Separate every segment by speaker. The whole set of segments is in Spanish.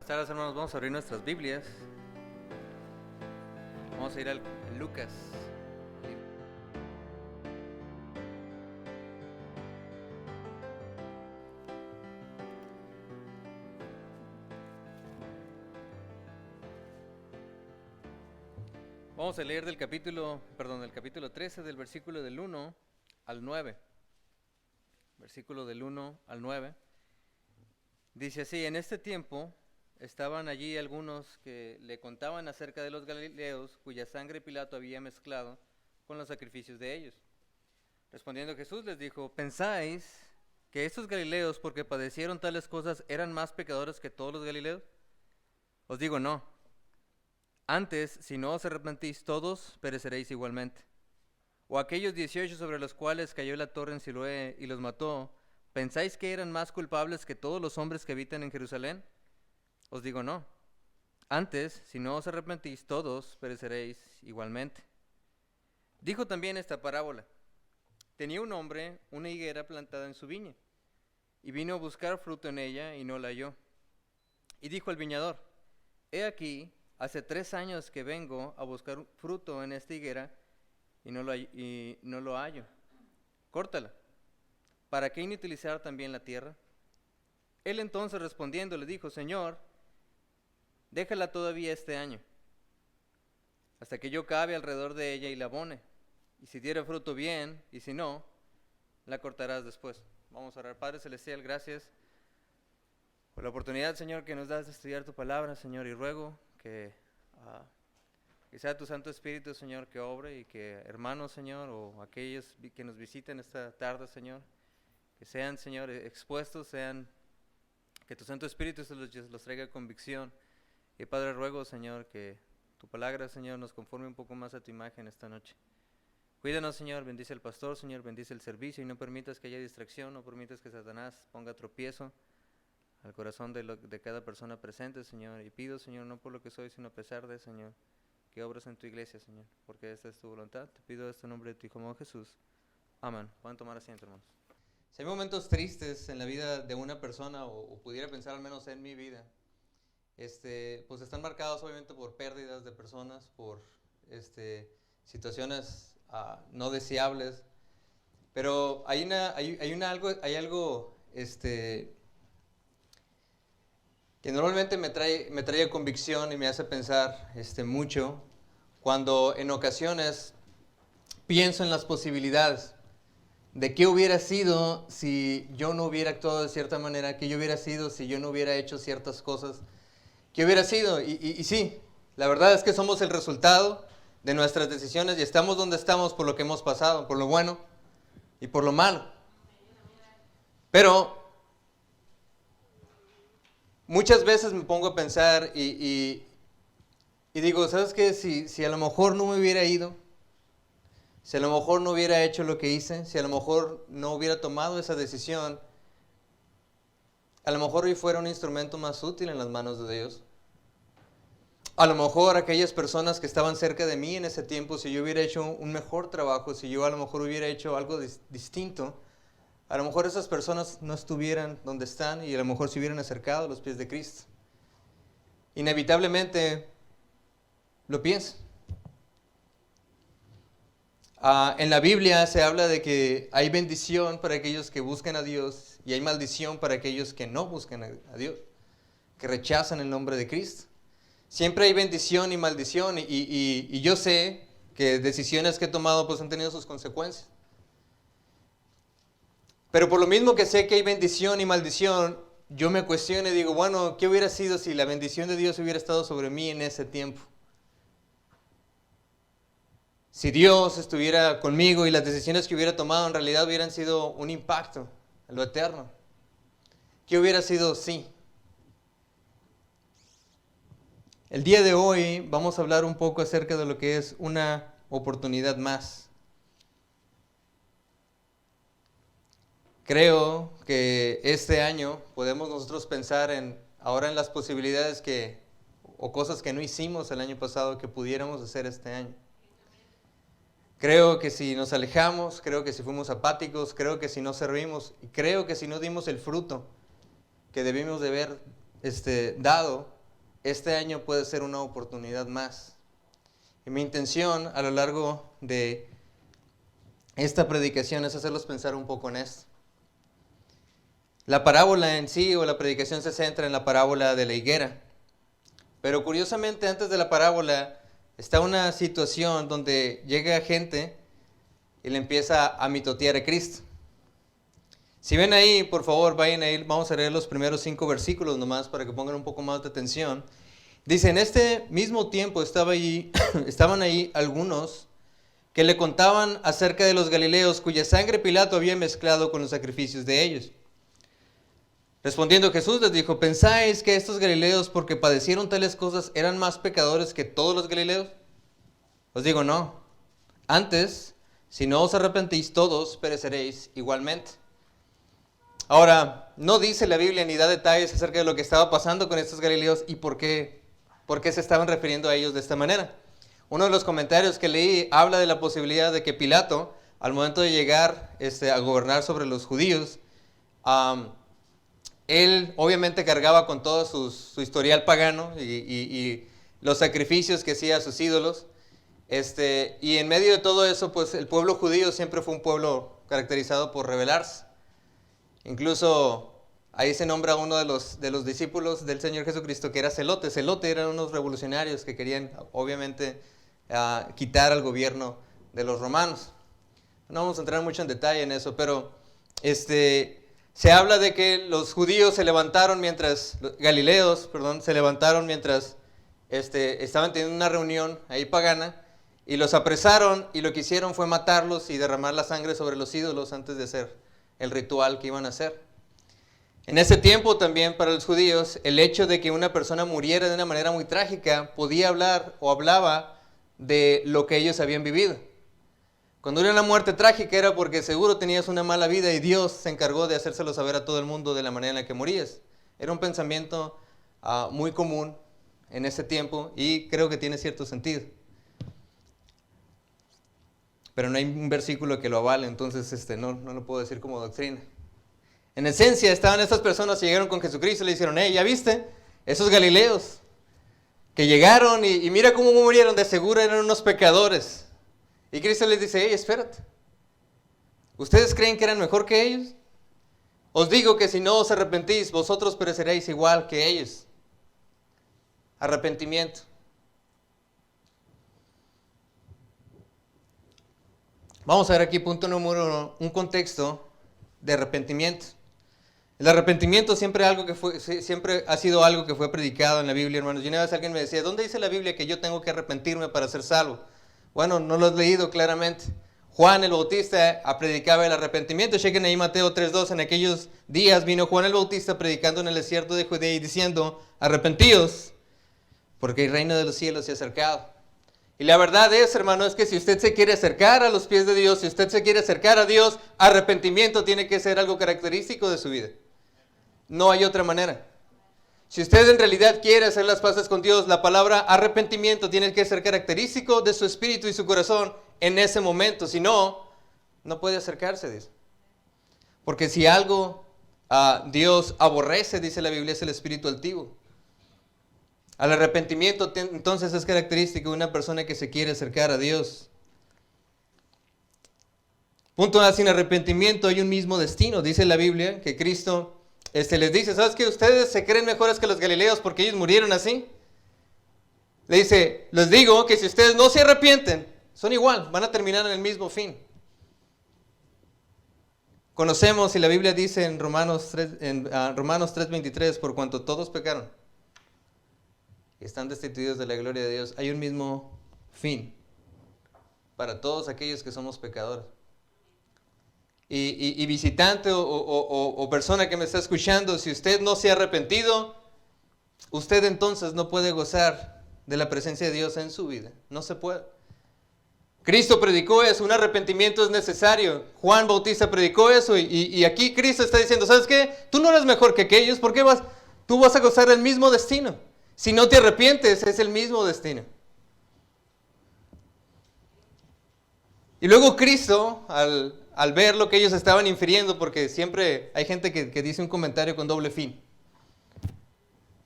Speaker 1: tardes, hermanos. Vamos a abrir nuestras Biblias. Vamos a ir al Lucas. Vamos a leer del capítulo 13, del versículo del 1 al 9. Versículo del 1 al 9. Dice así: en este tiempo estaban allí algunos que le contaban acerca de los galileos, cuya sangre Pilato había mezclado con los sacrificios de ellos. Respondiendo Jesús les dijo: ¿pensáis que estos galileos, porque padecieron tales cosas, eran más pecadores que todos los galileos? Os digo no. Antes, si no os arrepentís, todos pereceréis igualmente. O aquellos 18 sobre los cuales cayó la torre en Siloé y los mató, ¿pensáis que eran más culpables que todos los hombres que habitan en Jerusalén? Os digo no. Antes, si no os arrepentís, todos pereceréis igualmente. Dijo también esta parábola: tenía un hombre una higuera plantada en su viña, y vino a buscar fruto en ella, y no la halló. Y dijo al viñador: he aquí, hace 3 años que vengo a buscar fruto en esta higuera, y no lo hallo. Córtala. ¿Para qué inutilizar también la tierra? Él entonces respondiendo le dijo: Señor, déjala todavía este año, hasta que yo cabe alrededor de ella y la abone. Y si diera fruto, bien, y si no, la cortarás después. Vamos a orar. Padre Celestial, gracias por la oportunidad, Señor, que nos das de estudiar tu palabra, Señor, y ruego que sea tu Santo Espíritu, Señor, que obre, y que hermanos, Señor, o aquellos que nos visiten esta tarde, Señor, que sean, Señor, expuestos, que tu Santo Espíritu los traiga convicción. Y Padre, ruego, Señor, que tu palabra, Señor, nos conforme un poco más a tu imagen esta noche. Cuídanos, Señor, bendice al pastor, Señor, bendice el servicio, y no permitas que haya distracción, no permitas que Satanás ponga tropiezo al corazón de cada persona presente, Señor. Y pido, Señor, no por lo que soy, sino a pesar de, Señor, que obras en tu iglesia, Señor, porque esta es tu voluntad. Te pido esto en nombre de tu Hijo Jesús. Amén. Pueden tomar asiento, hermanos. Si hay momentos tristes en la vida de una persona, o pudiera pensar al menos en mi vida, pues están marcados obviamente por pérdidas de personas, por situaciones no deseables, pero hay algo que normalmente me trae convicción y me hace pensar mucho cuando en ocasiones pienso en las posibilidades de qué hubiera sido si yo no hubiera actuado de cierta manera, qué hubiera sido si yo no hubiera hecho ciertas cosas, qué hubiera sido. Y sí, la verdad es que somos el resultado de nuestras decisiones y estamos donde estamos por lo que hemos pasado, por lo bueno y por lo malo. Pero muchas veces me pongo a pensar y digo, ¿sabes qué? Si a lo mejor no me hubiera ido, si a lo mejor no hubiera hecho lo que hice, si a lo mejor no hubiera tomado esa decisión, a lo mejor hoy fuera un instrumento más útil en las manos de Dios. A lo mejor aquellas personas que estaban cerca de mí en ese tiempo, si yo hubiera hecho un mejor trabajo, si yo a lo mejor hubiera hecho algo distinto, a lo mejor esas personas no estuvieran donde están y a lo mejor se hubieran acercado a los pies de Cristo. Inevitablemente lo pienso. En la Biblia se habla de que hay bendición para aquellos que buscan a Dios y hay maldición para aquellos que no buscan a Dios, que rechazan el nombre de Cristo. Siempre hay bendición y maldición, y yo sé que decisiones que he tomado pues han tenido sus consecuencias. Pero por lo mismo que sé que hay bendición y maldición, yo me cuestiono y digo, bueno, ¿qué hubiera sido si la bendición de Dios hubiera estado sobre mí en ese tiempo? Si Dios estuviera conmigo y las decisiones que hubiera tomado en realidad hubieran sido un impacto en lo eterno. ¿Qué hubiera sido si? El día de hoy vamos a hablar un poco acerca de lo que es una oportunidad más. Creo que este año podemos nosotros pensar ahora en las posibilidades o cosas que no hicimos el año pasado que pudiéramos hacer este año. Creo que si nos alejamos, creo que si fuimos apáticos, creo que si no servimos, y creo que si no dimos el fruto que debimos de haber dado,
Speaker 2: este año puede ser una oportunidad más. Y mi intención a lo largo de esta predicación es hacerlos pensar un poco en esto. La parábola en sí o la predicación se centra en la parábola de la higuera. Pero curiosamente antes de la parábola está una situación donde llega gente y le empieza a mitotear a Cristo. Si ven ahí, por favor, vayan ahí, vamos a leer los primeros 5 versículos nomás para que pongan un poco más de atención. Dice, en este mismo tiempo estaban ahí algunos que le contaban acerca de los galileos cuya sangre Pilato había mezclado con los sacrificios de ellos. Respondiendo Jesús les dijo, ¿pensáis que estos galileos, porque padecieron tales cosas, eran más pecadores que todos los galileos? Os digo, no. Antes, si no os arrepentís, todos pereceréis igualmente. Ahora, no dice la Biblia ni da detalles acerca de lo que estaba pasando con estos galileos y por qué se estaban refiriendo a ellos de esta manera. Uno de los comentarios que leí habla de la posibilidad de que Pilato, al momento de llegar a gobernar sobre los judíos, él obviamente cargaba con todo su historial pagano y los sacrificios que hacía a sus ídolos. Y en medio de todo eso, pues el pueblo judío siempre fue un pueblo caracterizado por rebelarse. Incluso ahí se nombra uno de los discípulos del Señor Jesucristo que era Zelote. Zelote eran unos revolucionarios que querían obviamente quitar al gobierno de los romanos. No vamos a entrar mucho en detalle en eso, pero se habla de que los judíos se levantaron Galileos, se levantaron mientras estaban teniendo una reunión ahí pagana y los apresaron y lo que hicieron fue matarlos y derramar la sangre sobre los ídolos antes de hacer el ritual que iban a hacer. En ese tiempo también para los judíos el hecho de que una persona muriera de una manera muy trágica podía hablar o hablaba de lo que ellos habían vivido. Cuando era una muerte trágica era porque seguro tenías una mala vida y Dios se encargó de hacérselo saber a todo el mundo de la manera en la que morías. Era un pensamiento muy común en ese tiempo y creo que tiene cierto sentido. Pero no hay un versículo que lo avale, entonces no lo puedo decir como doctrina. En esencia estaban estas personas que llegaron con Jesucristo y le dijeron, ¿ya viste? Esos galileos que llegaron y mira cómo murieron, de seguro eran unos pecadores. Y Cristo les dice, espérate, ¿ustedes creen que eran mejor que ellos? Os digo que si no os arrepentís, vosotros pereceréis igual que ellos. Arrepentimiento. Vamos a ver aquí punto número 1, un contexto de arrepentimiento. El arrepentimiento siempre ha sido algo que fue predicado en la Biblia, hermanos. Y una vez alguien me decía, ¿dónde dice la Biblia que yo tengo que arrepentirme para ser salvo? Bueno, no lo has leído claramente. Juan el Bautista predicaba el arrepentimiento. Chequen ahí Mateo 3:2. En aquellos días vino Juan el Bautista predicando en el desierto de Judea y diciendo, arrepentíos, porque el reino de los cielos se ha acercado. Y la verdad es, hermano, es que si usted se quiere acercar a los pies de Dios, si usted se quiere acercar a Dios, arrepentimiento tiene que ser algo característico de su vida. No hay otra manera. Si usted en realidad quiere hacer las paces con Dios, la palabra arrepentimiento tiene que ser característico de su espíritu y su corazón en ese momento. Si no, no puede acercarse, dice. Porque si algo Dios aborrece, dice la Biblia, es el espíritu altivo. Al arrepentimiento entonces es característico de una persona que se quiere acercar a Dios. Punto A, sin arrepentimiento hay un mismo destino. Dice la Biblia que Cristo les dice, ¿sabes qué? Ustedes se creen mejores que los galileos porque ellos murieron así. Le dice, les digo que si ustedes no se arrepienten, son igual, van a terminar en el mismo fin. Conocemos y la Biblia dice en Romanos 3:23, por cuanto todos pecaron y están destituidos de la gloria de Dios, hay un mismo fin para todos aquellos que somos pecadores. Y visitante o persona que me está escuchando, si usted no se ha arrepentido, usted entonces no puede gozar de la presencia de Dios en su vida. No se puede. Cristo predicó eso, un arrepentimiento es necesario. Juan Bautista predicó eso y aquí Cristo está diciendo, ¿sabes qué? Tú no eres mejor que aquellos, ¿por qué tú vas a gozar del mismo destino? Si no te arrepientes, es el mismo destino. Y luego Cristo, al ver lo que ellos estaban infiriendo, porque siempre hay gente que dice un comentario con doble fin.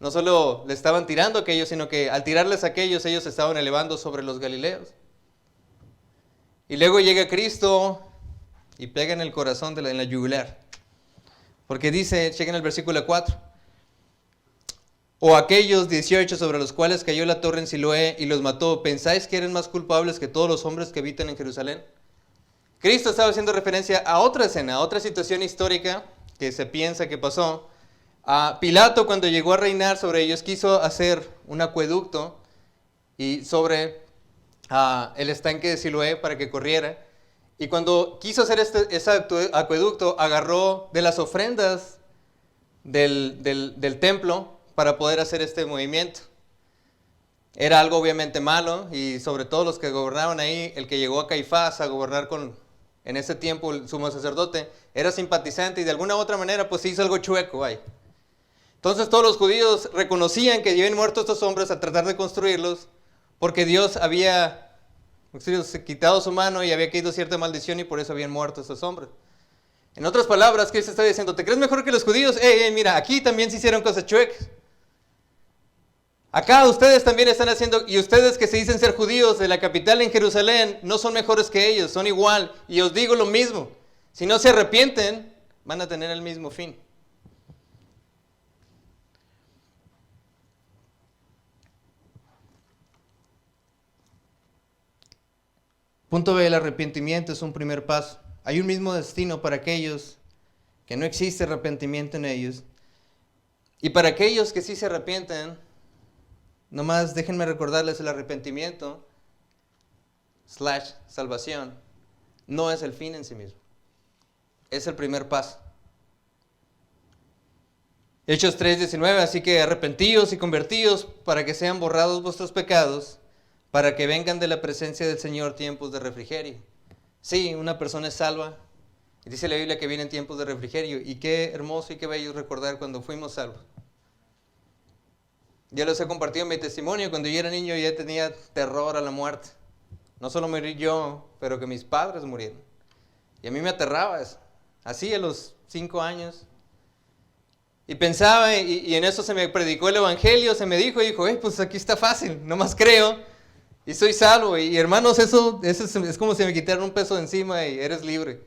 Speaker 2: No solo le estaban tirando a aquellos, sino que al tirarles a aquellos, ellos se estaban elevando sobre los galileos. Y luego llega Cristo y pega en el corazón, en la yugular. Porque dice, chequen el versículo 4. O aquellos 18 sobre los cuales cayó la torre en Siloé y los mató, ¿pensáis que eran más culpables que todos los hombres que habitan en Jerusalén? Cristo estaba haciendo referencia a otra escena, a otra situación histórica que se piensa que pasó. Pilato, cuando llegó a reinar sobre ellos, quiso hacer un acueducto y sobre el estanque de Siloé para que corriera. Y cuando quiso hacer ese acueducto, agarró de las ofrendas del templo para poder hacer este movimiento. Era algo obviamente malo, y sobre todo los que gobernaban ahí, el que llegó a Caifás a gobernar en ese tiempo, el sumo sacerdote, era simpatizante y de alguna u otra manera pues se hizo algo chueco ahí. Entonces todos los judíos reconocían que habían muerto estos hombres al tratar de construirlos, porque Dios había quitado su mano y había caído cierta maldición y por eso habían muerto estos hombres. En otras palabras, Cristo está diciendo, ¿te crees mejor que los judíos? Mira, aquí también se hicieron cosas chuecas. Acá ustedes también están haciendo, y ustedes que se dicen ser judíos de la capital en Jerusalén, no son mejores que ellos, son igual. Y os digo lo mismo, si no se arrepienten, van a tener el mismo fin. Punto B, el arrepentimiento es un primer paso. Hay un mismo destino para aquellos que no existe arrepentimiento en ellos. Y para aquellos que sí se arrepienten, nomás déjenme recordarles, el arrepentimiento / salvación no es el fin en sí mismo. Es el primer paso. Hechos 3:19, así que arrepentíos y convertíos para que sean borrados vuestros pecados, para que vengan de la presencia del Señor tiempos de refrigerio. Sí, una persona es salva. Y dice la Biblia que vienen tiempos de refrigerio. Y qué hermoso y qué bello recordar cuando fuimos salvos. Ya les he compartido mi testimonio. Cuando yo era niño ya tenía terror a la muerte. No solo morí yo, pero que mis padres murieron. Y a mí me aterraba eso. Así a los 5 años. Y pensaba, y en eso se me predicó el evangelio, se me dijo, pues aquí está fácil, nomás creo y soy salvo. Y hermanos, eso es como si me quitaran un peso de encima y eres libre.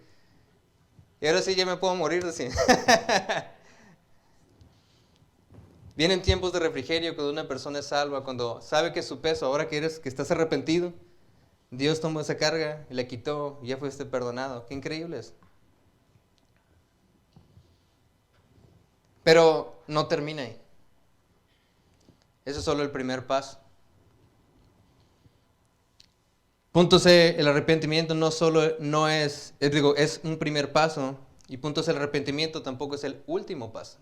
Speaker 2: Y ahora sí ya me puedo morir así. Vienen tiempos de refrigerio cuando una persona es salva, cuando sabe que su peso, ahora que estás arrepentido, Dios tomó esa carga y la quitó y ya fuiste perdonado. Qué increíble es. Pero no termina ahí. Eso es solo el primer paso. Punto C, el arrepentimiento es un primer paso. Y punto C, el arrepentimiento tampoco es el último paso.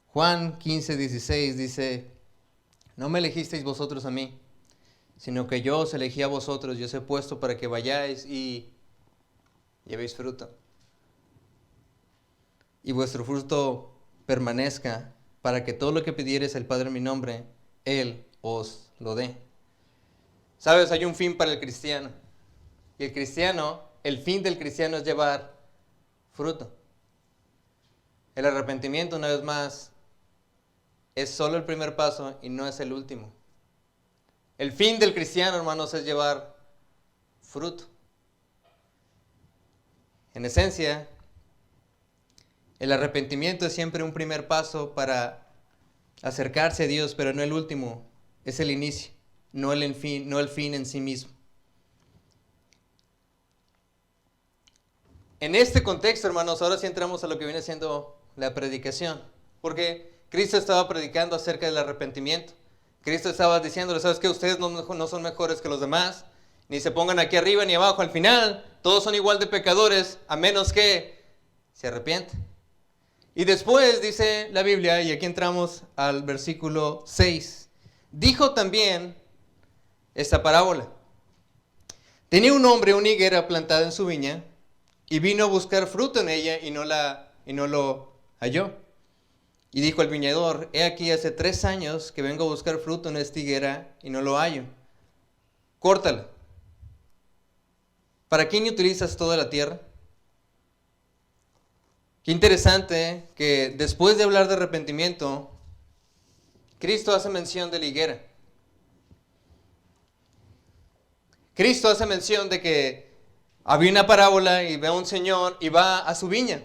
Speaker 2: Juan 15:16 dice, no me elegisteis vosotros a mí, sino que yo os elegí a vosotros y os he puesto para que vayáis y llevéis fruto. Y vuestro fruto permanezca, para que todo lo que pidiereis al Padre en mi nombre, Él os lo dé. ¿Sabes? Hay un fin para el cristiano. Y el fin del cristiano es llevar fruto. El arrepentimiento, una vez más, es solo el primer paso y no es el último. El fin del cristiano, hermanos, es llevar fruto. En esencia, el arrepentimiento es siempre un primer paso para acercarse a Dios, pero no el último, es el inicio, no el fin en sí mismo. En este contexto, hermanos, ahora sí entramos a lo que viene siendo la predicación, porque Cristo estaba predicando acerca del arrepentimiento. Cristo estaba diciéndole, ¿sabes qué? Ustedes no son mejores que los demás, ni se pongan aquí arriba ni abajo. Al final, todos son igual de pecadores, a menos que se arrepienten. Y después dice la Biblia, y aquí entramos al versículo 6, dijo también esta parábola. Tenía un hombre una higuera plantada en su viña, y vino a buscar fruto en ella, y no lo halló. Y dijo al viñador, he aquí hace 3 años que vengo a buscar fruto en esta higuera, y no lo hallo. Córtala. ¿Para quién utilizas toda la tierra? Qué interesante que después de hablar de arrepentimiento, Cristo hace mención de la higuera. Cristo hace mención de que había una parábola y ve a un señor y va a su viña.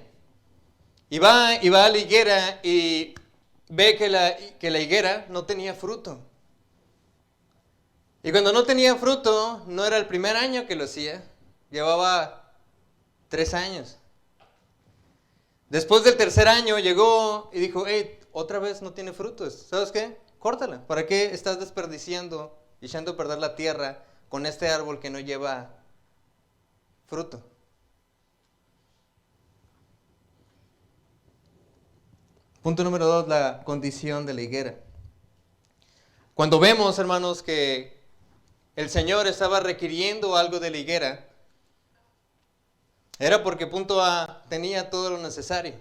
Speaker 2: Y va a la higuera y ve que la higuera no tenía fruto. Y cuando no tenía fruto, no era el primer año que lo hacía, llevaba 3 años. Después del tercer año llegó y dijo, hey, otra vez no tiene frutos, ¿sabes qué? Córtala, ¿para qué estás desperdiciando y echando a perder la tierra con este árbol que no lleva fruto? Punto número 2, la condición de la higuera. Cuando vemos, hermanos, que el Señor estaba requiriendo algo de la higuera, era porque punto A tenía todo lo necesario.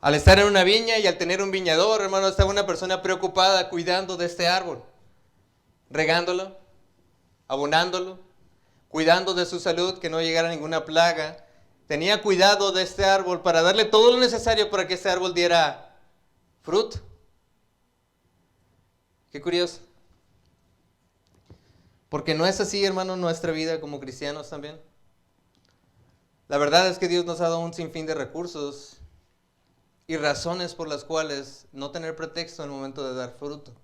Speaker 2: Al estar en una viña y al tener un viñador, hermano, estaba una persona preocupada cuidando de este árbol, regándolo, abonándolo, cuidando de su salud, que no llegara ninguna plaga. Tenía cuidado de este árbol para darle todo lo necesario para que este árbol diera fruto. Qué curioso. Porque no es así, hermano, nuestra vida como cristianos también. La verdad es que Dios nos ha dado un sinfín de recursos y razones por las cuales no tener pretexto en el momento de dar fruto.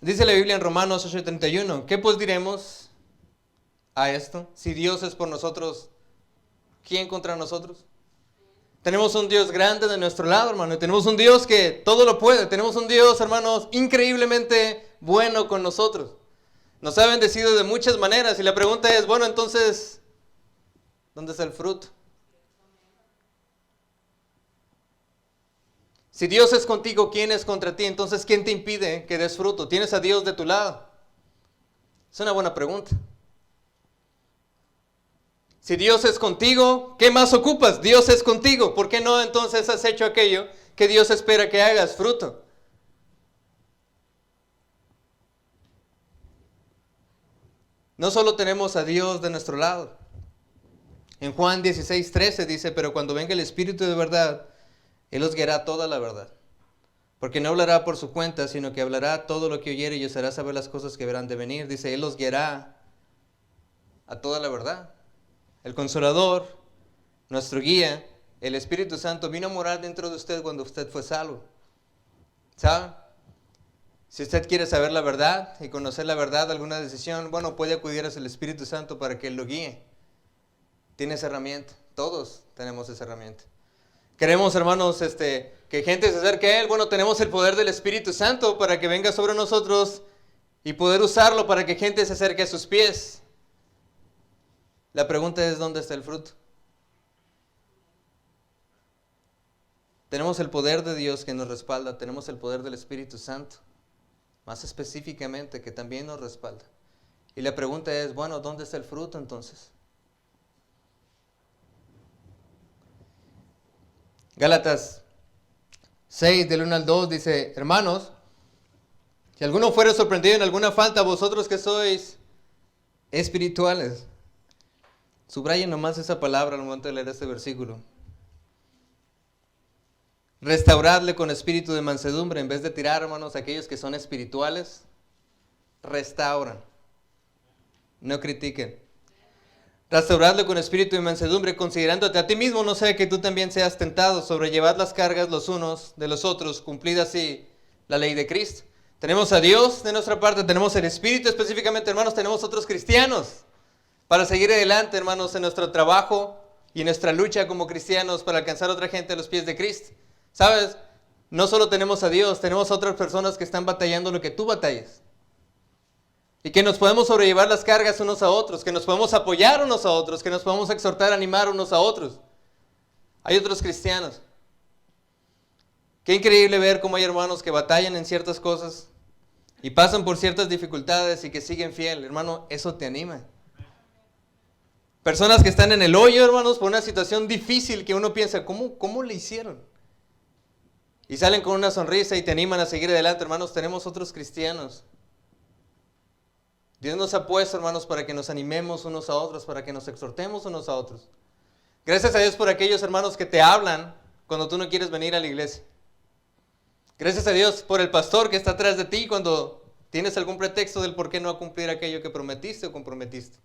Speaker 2: Dice la Biblia en Romanos 8:31, ¿qué pues diremos a esto? Si Dios es por nosotros, ¿quién contra nosotros? Tenemos un Dios grande de nuestro lado, hermano, y tenemos un Dios que todo lo puede. Tenemos un Dios, hermanos, increíblemente bueno con nosotros. Nos ha bendecido de muchas maneras y la pregunta es, bueno, entonces, ¿dónde está el fruto? Si Dios es contigo, ¿quién es contra ti? Entonces, ¿quién te impide que des fruto? ¿Tienes a Dios de tu lado? Es una buena pregunta. Si Dios es contigo, ¿qué más ocupas? Dios es contigo. ¿Por qué no entonces has hecho aquello que Dios espera que hagas? Fruto. No solo tenemos a Dios de nuestro lado. En Juan 16:13 dice, pero cuando venga el Espíritu de verdad, Él os guiará toda la verdad. Porque no hablará por su cuenta, sino que hablará todo lo que oyere y os hará saber las cosas que verán de venir. Dice, Él os guiará a toda la verdad. El Consolador, nuestro guía, el Espíritu Santo, vino a morar dentro de usted cuando usted fue salvo. ¿Sabe? Si usted quiere saber la verdad y conocer la verdad, alguna decisión, bueno, puede acudir al Espíritu Santo para que Él lo guíe. Tiene esa herramienta. Todos tenemos esa herramienta. Queremos, hermanos, que gente se acerque a Él. Bueno, tenemos el poder del Espíritu Santo para que venga sobre nosotros y poder usarlo para que gente se acerque a sus pies. La pregunta es, ¿dónde está el fruto? Tenemos el poder de Dios que nos respalda. Tenemos el poder del Espíritu Santo, más específicamente, que también nos respalda. Y la pregunta es, bueno, ¿dónde está el fruto entonces? Gálatas 6, del 1 al 2, dice, hermanos, si alguno fuera sorprendido en alguna falta, vosotros que sois espirituales. Subrayen nomás esa palabra al momento de leer este versículo. Restauradle con espíritu de mansedumbre. En vez de tirar, hermanos, a aquellos que son espirituales, restauran. No critiquen. Restauradle con espíritu de mansedumbre, considerándote a ti mismo, no sea que tú también seas tentado, sobrellevad las cargas los unos de los otros, cumplid así la ley de Cristo. Tenemos a Dios de nuestra parte, tenemos el Espíritu específicamente, hermanos, tenemos otros cristianos para seguir adelante, hermanos, en nuestro trabajo y en nuestra lucha como cristianos para alcanzar a otra gente a los pies de Cristo. ¿Sabes? No solo tenemos a Dios, tenemos a otras personas que están batallando lo que tú batallas. Y que nos podemos sobrellevar las cargas unos a otros, que nos podemos apoyar unos a otros, que nos podemos exhortar, animar unos a otros. Hay otros cristianos. Qué increíble ver cómo hay hermanos que batallan en ciertas cosas y pasan por ciertas dificultades y que siguen fiel. Hermano, eso te anima. Personas que están en el hoyo, hermanos, por una situación difícil que uno piensa, ¿cómo le hicieron? Y salen con una sonrisa y te animan a seguir adelante, hermanos. Tenemos otros cristianos Dios nos ha puesto, hermanos, para que nos animemos unos a otros, para que nos exhortemos unos a otros. Gracias a Dios por aquellos hermanos que te hablan cuando tú no quieres venir a la iglesia. Gracias a Dios por el pastor que está atrás de ti cuando tienes algún pretexto del por qué no cumplir aquello que prometiste o comprometiste.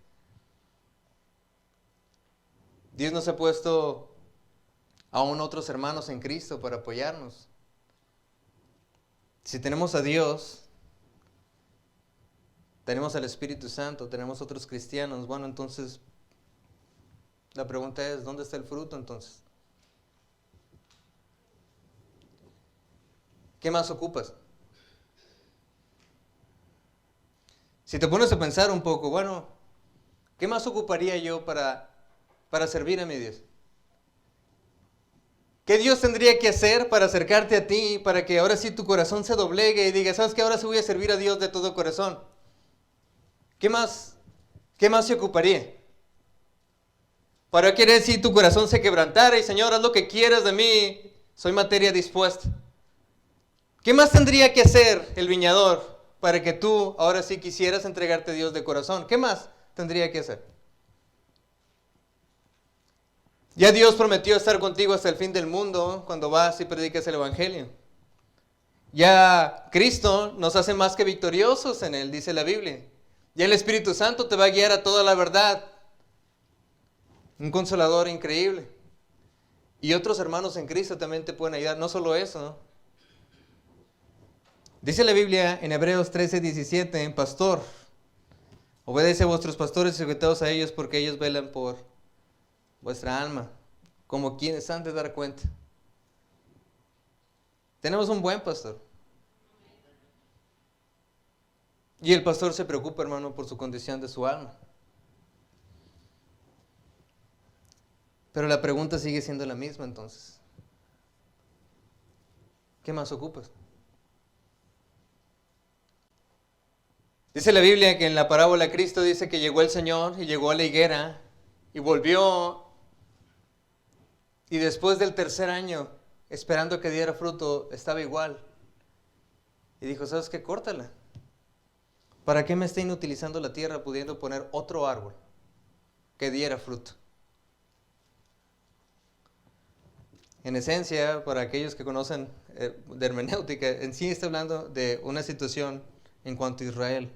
Speaker 2: Dios nos ha puesto aún otros hermanos en Cristo para apoyarnos. Si tenemos a Dios, tenemos al Espíritu Santo, tenemos otros cristianos, bueno, entonces la pregunta es, ¿dónde está el fruto entonces? ¿Qué más ocupas? Si te pones a pensar un poco, bueno, ¿qué más ocuparía yo para servir a mi Dios? ¿Qué Dios tendría que hacer para acercarte a ti, para que ahora sí tu corazón se doblegue y diga, ¿sabes qué? Ahora sí voy a servir a Dios de todo corazón. ¿Qué más se ocuparía? Para que si tu corazón se quebrantara y Señor, haz lo que quieras de mí, soy materia dispuesta. ¿Qué más tendría que hacer el viñador para que tú ahora sí quisieras entregarte a Dios de corazón? ¿Qué más tendría que hacer? Ya Dios prometió estar contigo hasta el fin del mundo cuando vas y predicas el Evangelio. Ya Cristo nos hace más que victoriosos en Él, dice la Biblia. Ya el Espíritu Santo te va a guiar a toda la verdad. Un consolador increíble. Y otros hermanos en Cristo también te pueden ayudar. No solo eso, ¿no? Dice la Biblia en Hebreos 13:17, pastor, obedece a vuestros pastores y sujetaos a ellos porque ellos velan por vuestra alma, como quienes han de dar cuenta. Tenemos un buen pastor. Y el pastor se preocupa, hermano, por su condición de su alma. Pero la pregunta sigue siendo la misma entonces. ¿Qué más ocupas? Dice la Biblia que en la parábola Cristo dice que llegó el Señor y llegó a la higuera y volvió. Y después del tercer año, esperando que diera fruto, estaba igual. Y dijo, ¿sabes qué? Córtala. ¿Para qué me está inutilizando la tierra pudiendo poner otro árbol que diera fruto? En esencia, para aquellos que conocen de hermenéutica, en sí está hablando de una situación en cuanto a Israel.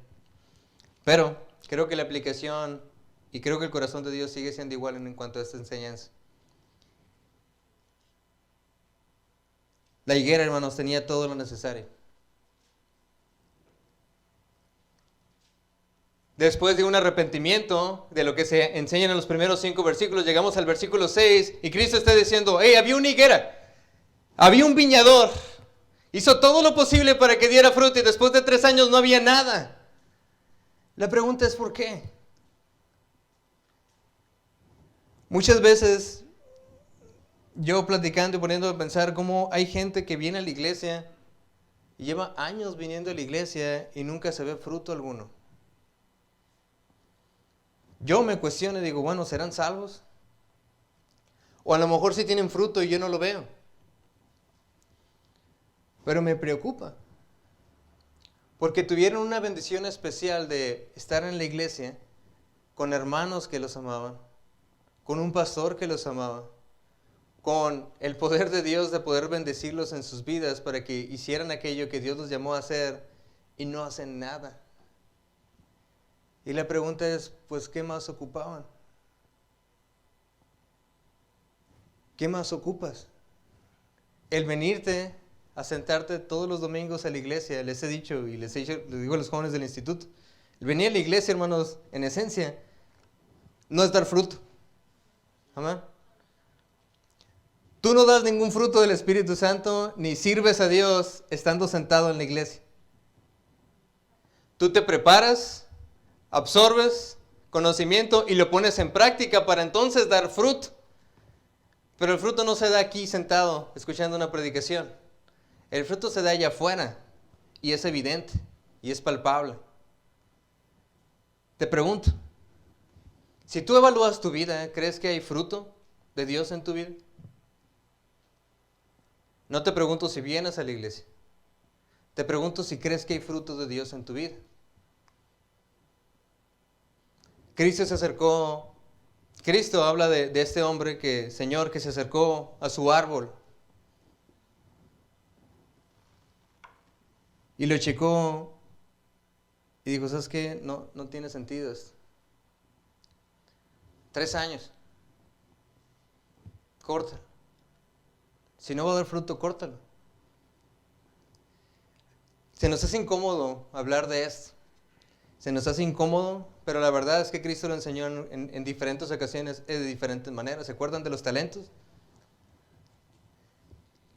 Speaker 2: Pero creo que la aplicación y creo que el corazón de Dios sigue siendo igual en cuanto a esta enseñanza. La higuera, hermanos, tenía todo lo necesario. Después de un arrepentimiento, de lo que se enseñan en los primeros 5 versículos, llegamos al versículo 6 y Cristo está diciendo, hey, había una higuera, había un viñador, hizo todo lo posible para que diera fruto y después de 3 años no había nada. La pregunta es ¿por qué? Muchas veces yo platicando y poniendo a pensar cómo hay gente que viene a la iglesia y lleva años viniendo a la iglesia y nunca se ve fruto alguno. Yo me cuestiono y digo, bueno, ¿serán salvos? O a lo mejor sí tienen fruto y yo no lo veo. Pero me preocupa. Porque tuvieron una bendición especial de estar en la iglesia con hermanos que los amaban, con un pastor que los amaba, con el poder de Dios de poder bendecirlos en sus vidas para que hicieran aquello que Dios los llamó a hacer y no hacen nada. Y la pregunta es, pues, ¿qué más ocupaban? ¿Qué más ocupas? El venirte a sentarte todos los domingos a la iglesia, les he dicho y les digo a los jóvenes del instituto, el venir a la iglesia, hermanos, en esencia, no es dar fruto. Amén. Tú no das ningún fruto del Espíritu Santo, ni sirves a Dios estando sentado en la iglesia. Tú te preparas, absorbes conocimiento y lo pones en práctica para entonces dar fruto. Pero el fruto no se da aquí sentado escuchando una predicación. El fruto se da allá afuera y es evidente y es palpable. Te pregunto, si tú evalúas tu vida, ¿crees que hay fruto de Dios en tu vida? No te pregunto si vienes a la iglesia. Te pregunto si crees que hay fruto de Dios en tu vida. Cristo habla de este hombre Señor, que se acercó a su árbol y lo checó y dijo, ¿sabes qué? No tiene sentido esto. 3 años. Córtalo. Si no va a dar fruto, córtalo. Se nos hace incómodo hablar de esto. Se nos hace incómodo, pero la verdad es que Cristo lo enseñó en diferentes ocasiones, de diferentes maneras. ¿Se acuerdan de los talentos?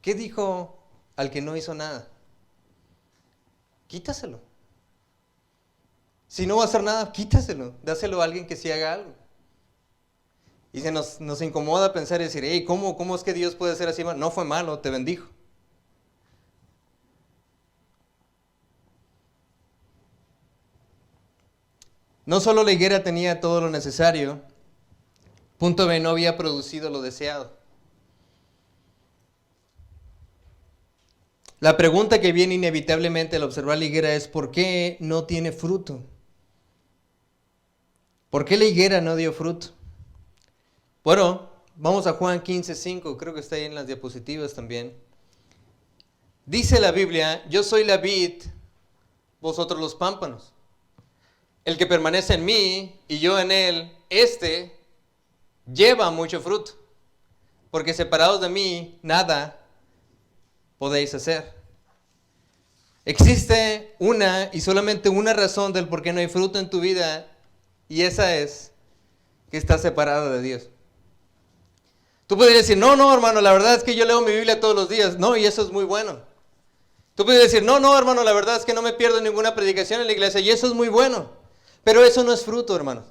Speaker 2: ¿Qué dijo al que no hizo nada? Quítaselo. Si no va a hacer nada, quítaselo. Dáselo a alguien que sí haga algo. Y nos incomoda pensar y decir, hey, ¿cómo es que Dios puede ser así? No fue malo, te bendijo. No solo la higuera tenía todo lo necesario, punto B, no había producido lo deseado. La pregunta que viene inevitablemente al observar la higuera es, ¿por qué no tiene fruto? ¿Por qué la higuera no dio fruto? Bueno, vamos a Juan 15:5, creo que está ahí en las diapositivas también. Dice la Biblia, yo soy la vid, vosotros los pámpanos. El que permanece en mí y yo en él, este lleva mucho fruto, porque separados de mí, nada podéis hacer. Existe una y solamente una razón del por qué no hay fruto en tu vida, y esa es que estás separado de Dios. Tú podrías decir, no, hermano, la verdad es que yo leo mi Biblia todos los días. No, y eso es muy bueno. Tú puedes decir, no, hermano, la verdad es que no me pierdo ninguna predicación en la iglesia, y eso es muy bueno. Pero eso no es fruto, hermano.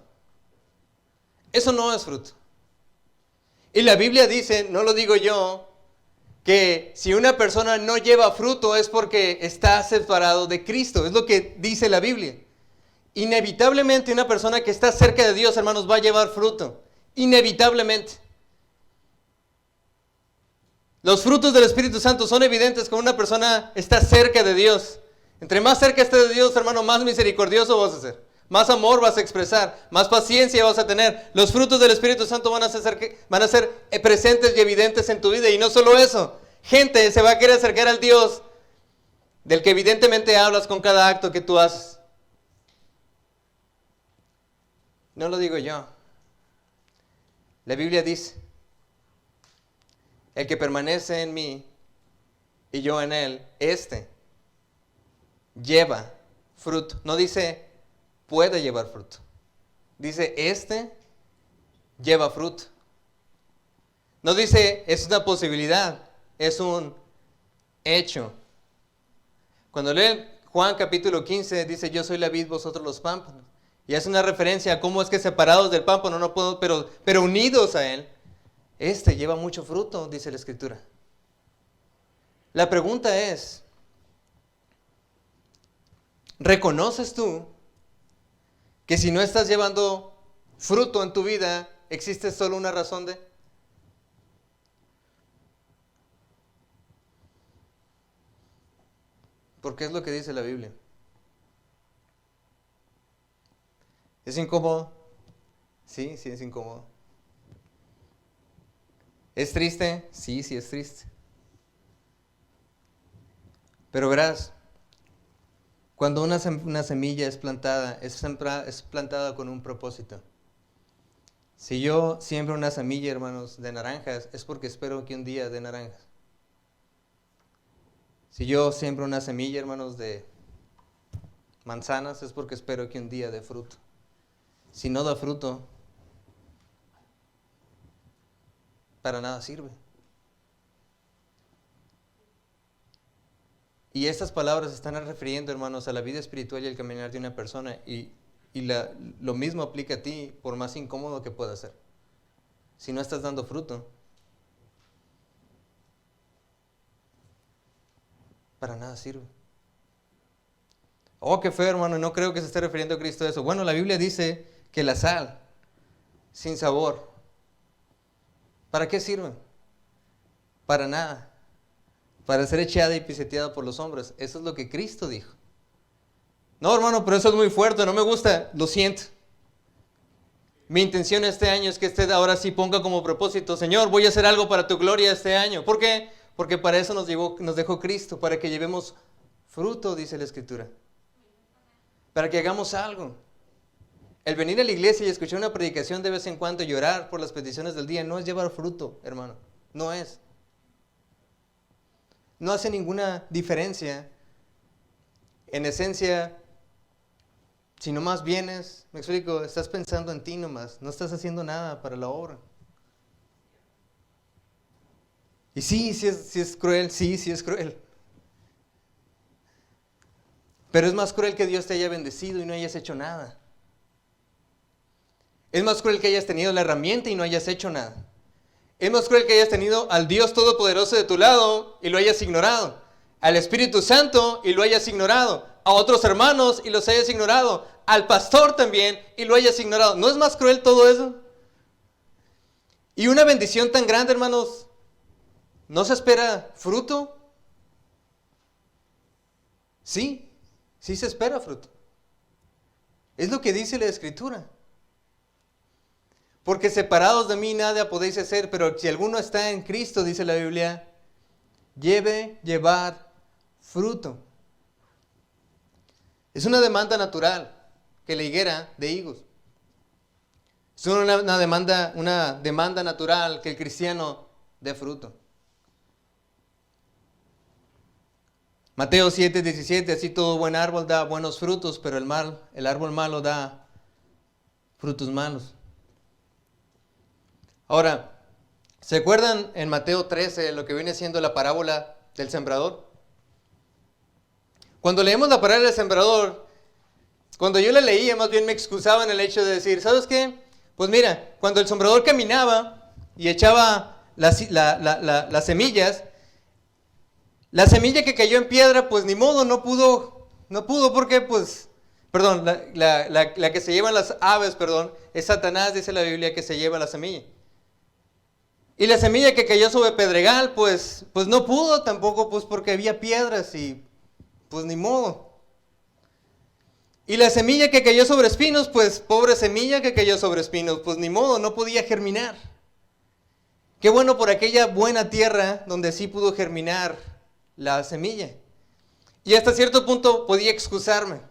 Speaker 2: Eso no es fruto. Y la Biblia dice, no lo digo yo, que si una persona no lleva fruto es porque está separado de Cristo. Es lo que dice la Biblia. Inevitablemente una persona que está cerca de Dios, hermanos, va a llevar fruto. Inevitablemente. Los frutos del Espíritu Santo son evidentes cuando una persona está cerca de Dios. Entre más cerca estés de Dios, hermano, más misericordioso vas a ser. Más amor vas a expresar, más paciencia vas a tener. Los frutos del Espíritu Santo van a ser presentes y evidentes en tu vida. Y no solo eso, gente se va a querer acercar al Dios del que evidentemente hablas con cada acto que tú haces. No lo digo yo. La Biblia dice, el que permanece en mí y yo en él, este lleva fruto. No dice puede llevar fruto. Dice, este lleva fruto. No dice, es una posibilidad, es un hecho. Cuando leen Juan capítulo 15, dice, yo soy la vid, vosotros los pámpanos. Y es una referencia a cómo es que separados del pámpano no puedo, pero unidos a él, este lleva mucho fruto, dice la Escritura. La pregunta es, ¿reconoces tú que si no estás llevando fruto en tu vida, existe solo una razón de? Porque es lo que dice la Biblia. ¿Es incómodo? Sí, es incómodo. ¿Es triste? Sí, es triste. Pero verás, cuando una semilla es plantada, es plantada con un propósito. Si yo siembro una semilla, hermanos, de naranjas, es porque espero que un día dé naranjas. Si yo siembro una semilla, hermanos, de manzanas, es porque espero que un día dé fruto. Si no da fruto, para nada sirve. Y estas palabras están refiriendo, hermanos, a la vida espiritual y el caminar de una persona. Y lo mismo aplica a ti, por más incómodo que pueda ser. Si no estás dando fruto, para nada sirve. Oh, qué feo, hermano, no creo que se esté refiriendo a Cristo a eso. Bueno, la Biblia dice que la sal, sin sabor, ¿para qué sirve? Para nada. Para ser echada y pisoteada por los hombres. Eso es lo que Cristo dijo. No, hermano, pero eso es muy fuerte, no me gusta. Lo siento. Mi intención este año es que usted ahora sí ponga como propósito, Señor, voy a hacer algo para tu gloria este año. ¿Por qué? Porque para eso nos dejó Cristo, para que llevemos fruto, dice la Escritura. Para que hagamos algo. El venir a la iglesia y escuchar una predicación de vez en cuando y llorar por las peticiones del día no es llevar fruto, hermano. No es. No hace ninguna diferencia. En esencia, si nomás vienes, me explico, estás pensando en ti nomás, no estás haciendo nada para la obra. Y sí es cruel, sí es cruel. Pero es más cruel que Dios te haya bendecido y no hayas hecho nada. Es más cruel que hayas tenido la herramienta y no hayas hecho nada. Es más cruel que hayas tenido al Dios Todopoderoso de tu lado y lo hayas ignorado. Al Espíritu Santo y lo hayas ignorado. A otros hermanos y los hayas ignorado. Al pastor también y lo hayas ignorado. ¿No es más cruel todo eso? Y una bendición tan grande, hermanos, ¿no se espera fruto? Sí se espera fruto. Es lo que dice la Escritura. Porque separados de mí nada podéis hacer, pero si alguno está en Cristo, dice la Biblia, llevar fruto. Es una demanda natural que la higuera de higos. Es una demanda natural que el cristiano dé fruto. Mateo 7:17, así todo buen árbol da buenos frutos, pero el árbol malo da frutos malos. Ahora, ¿se acuerdan en Mateo 13 lo que viene siendo la parábola del sembrador? Cuando leemos la parábola del sembrador, cuando yo la leía, más bien me excusaba en el hecho de decir, ¿sabes qué? Pues mira, cuando el sembrador caminaba y echaba las semillas, la semilla que cayó en piedra, pues ni modo, no pudo porque pues, perdón, la que se llevan las aves, perdón, es Satanás, dice la Biblia, que se lleva la semilla. Y la semilla que cayó sobre pedregal, pues no pudo tampoco, pues porque había piedras y pues ni modo. Y la semilla que cayó sobre espinos, pues pobre semilla que cayó sobre espinos, pues ni modo, no podía germinar. Qué bueno por aquella buena tierra donde sí pudo germinar la semilla. Y hasta cierto punto podía excusarme,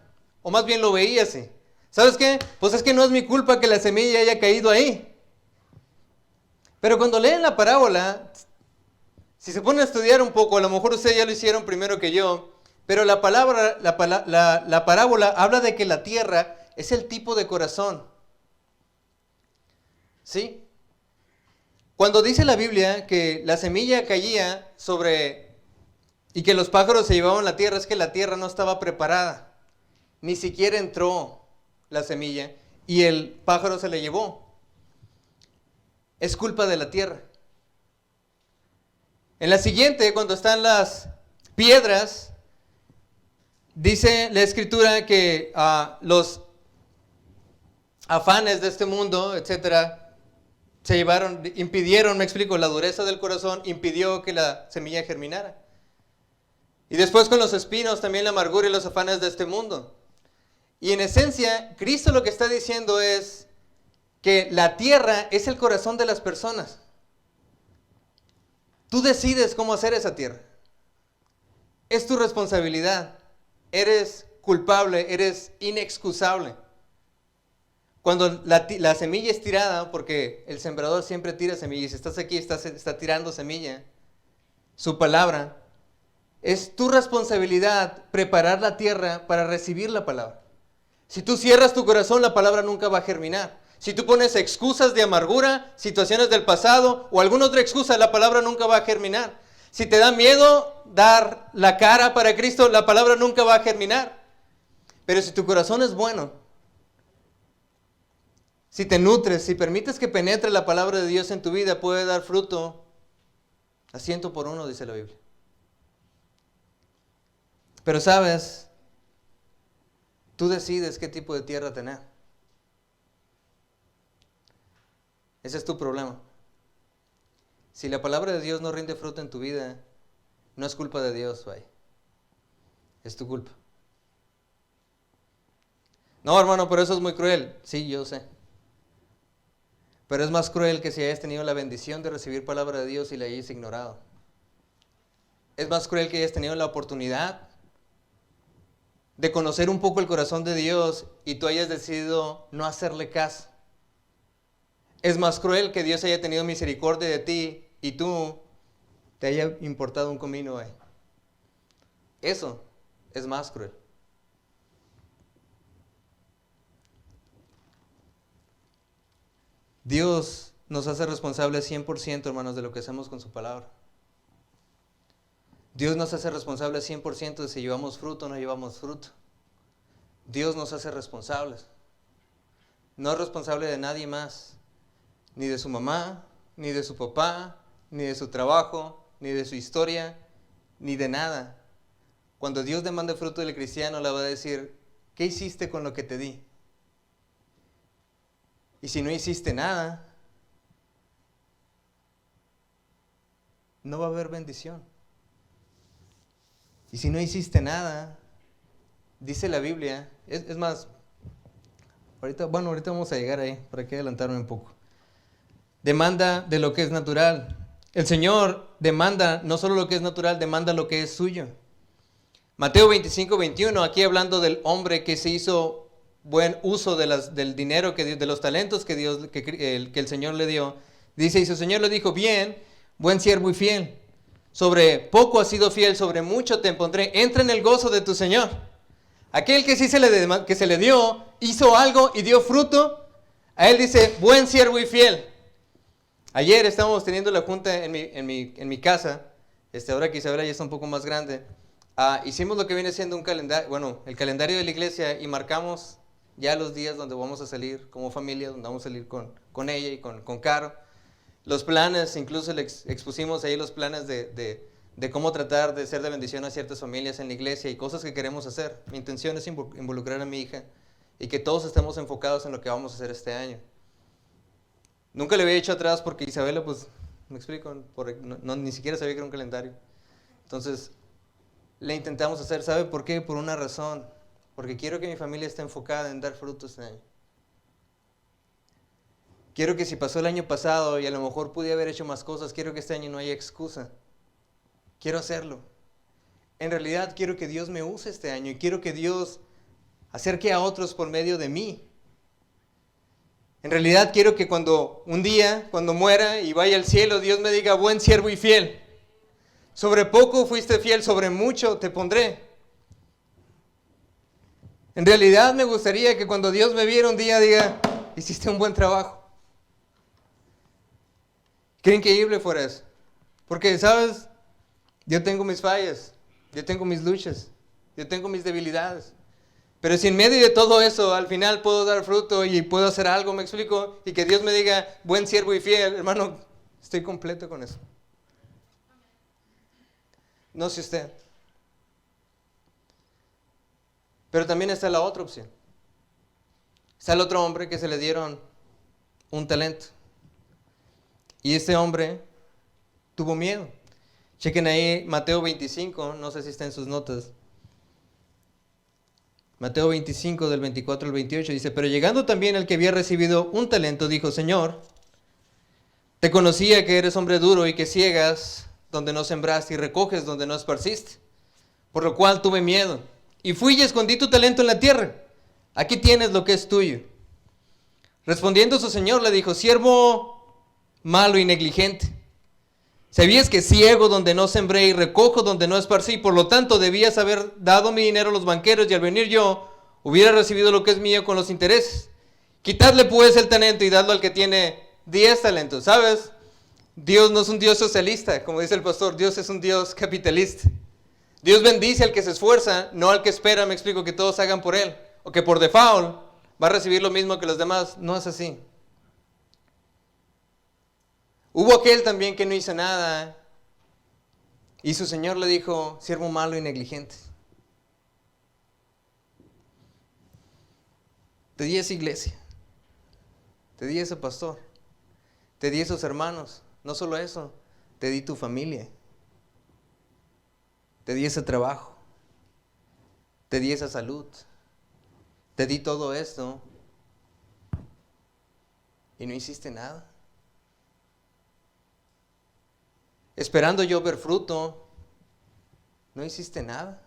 Speaker 2: o más bien lo veía así. ¿Sabes qué? Pues es que no es mi culpa que la semilla haya caído ahí. Pero cuando leen la parábola, si se ponen a estudiar un poco, a lo mejor ustedes ya lo hicieron primero que yo, pero la parábola habla de que la tierra es el tipo de corazón. ¿Sí? Cuando dice la Biblia que la semilla caía sobre y que los pájaros se llevaban la tierra, es que la tierra no estaba preparada. Ni siquiera entró la semilla y el pájaro se la llevó. Es culpa de la tierra. En la siguiente, cuando están las piedras, dice la Escritura que los afanes de este mundo, etcétera, impidieron, me explico, la dureza del corazón impidió que la semilla germinara. Y después con los espinos también la amargura y los afanes de este mundo. Y en esencia, Cristo lo que está diciendo es que la tierra es el corazón de las personas. Tú decides cómo hacer esa tierra. Es tu responsabilidad. Eres culpable, eres inexcusable. Cuando la semilla es tirada, porque el sembrador siempre tira semilla, y si estás aquí está tirando semilla, su palabra, es tu responsabilidad preparar la tierra para recibir la palabra. Si tú cierras tu corazón, la palabra nunca va a germinar. Si tú pones excusas de amargura, situaciones del pasado o alguna otra excusa, la palabra nunca va a germinar. Si te da miedo dar la cara para Cristo, la palabra nunca va a germinar. Pero si tu corazón es bueno, si te nutres, si permites que penetre la palabra de Dios en tu vida, puede dar fruto a 100 por 1, dice la Biblia. Pero sabes, tú decides qué tipo de tierra tener. Ese es tu problema. Si la palabra de Dios no rinde fruto en tu vida, no es culpa de Dios, vaya. Es tu culpa. No, hermano, pero eso es muy cruel. Sí, yo sé. Pero es más cruel que si hayas tenido la bendición de recibir palabra de Dios y la hayas ignorado. Es más cruel que hayas tenido la oportunidad de conocer un poco el corazón de Dios y tú hayas decidido no hacerle caso. Es más cruel que Dios haya tenido misericordia de ti y tú te haya importado un comino. Eso es más cruel. Dios nos hace responsables 100%, hermanos, de lo que hacemos con su palabra. Dios nos hace responsables 100% de si llevamos fruto o no llevamos fruto. Dios nos hace responsables. No es responsable de nadie más, ni de su mamá, ni de su papá, ni de su trabajo, ni de su historia, ni de nada. Cuando Dios demanda fruto del cristiano, le va a decir, ¿qué hiciste con lo que te di? Y si no hiciste nada, no va a haber bendición. Y si no hiciste nada, dice la Biblia, es más, ahorita vamos a llegar ahí, para que adelantarme un poco. Demanda de lo que es natural. El Señor demanda no solo lo que es natural, demanda lo que es suyo. Mateo 25:21, aquí hablando del hombre que se hizo buen uso del dinero, de los talentos que el Señor le dio. Dice, y su Señor le dijo, bien, buen siervo y fiel. Sobre poco has sido fiel, sobre mucho te pondré. Entra en el gozo de tu Señor. Aquel que sí se le dio, hizo algo y dio fruto. A él dice, buen siervo y fiel. Ayer estábamos teniendo la junta en mi casa. Ahora que Isabela ya está un poco más grande. Hicimos lo que viene siendo un calendario, el calendario de la iglesia, y marcamos ya los días donde vamos a salir como familia, donde vamos a salir con ella y con Caro. Los planes, incluso le expusimos ahí los planes de cómo tratar de ser de bendición a ciertas familias en la iglesia y cosas que queremos hacer. Mi intención es involucrar a mi hija y que todos estemos enfocados en lo que vamos a hacer este año. Nunca le había hecho atrás porque Isabela, pues, me explico, ni siquiera sabía que era un calendario. Entonces, le intentamos hacer, ¿sabe por qué? Por una razón. Porque quiero que mi familia esté enfocada en dar frutos este año. Quiero que si pasó el año pasado y a lo mejor pude haber hecho más cosas, quiero que este año no haya excusa. Quiero hacerlo. En realidad quiero que Dios me use este año y quiero que Dios acerque a otros por medio de mí. En realidad quiero que un día, cuando muera y vaya al cielo, Dios me diga, buen siervo y fiel. Sobre poco fuiste fiel, sobre mucho te pondré. En realidad me gustaría que cuando Dios me viera un día diga, hiciste un buen trabajo. Qué increíble fuera eso. Porque, ¿sabes? Yo tengo mis fallas, yo tengo mis luchas, yo tengo mis debilidades. Pero si en medio de todo eso al final puedo dar fruto y puedo hacer algo, me explico, y que Dios me diga, buen siervo y fiel, hermano, estoy completo con eso. No sé usted. Pero también está la otra opción. Está el otro hombre que se le dieron un talento. Y este hombre tuvo miedo. Chequen ahí Mateo 25, no sé si está en sus notas. Mateo 25 del 24 al 28 dice, pero llegando también el que había recibido un talento, dijo, Señor, te conocía que eres hombre duro y que ciegas donde no sembraste y recoges donde no esparciste. Por lo cual tuve miedo y fui y escondí tu talento en la tierra. Aquí tienes lo que es tuyo. Respondiendo su señor le dijo, siervo malo y negligente. ¿Sabías que ciego donde no sembré y recojo donde no esparcí? Por lo tanto, debías haber dado mi dinero a los banqueros y al venir yo, hubiera recibido lo que es mío con los intereses. Quitadle pues el talento y dadlo al que tiene 10 talentos. ¿Sabes? Dios no es un Dios socialista, como dice el pastor. Dios es un Dios capitalista. Dios bendice al que se esfuerza, no al que espera, me explico, que todos hagan por él. O que por default va a recibir lo mismo que los demás. No es así. Hubo aquel también que no hizo nada y su señor le dijo, siervo malo y negligente. Te di esa iglesia, te di ese pastor, te di esos hermanos, no solo eso, te di tu familia, te di ese trabajo, te di esa salud, te di todo esto y no hiciste nada. Esperando yo ver fruto, no hiciste nada.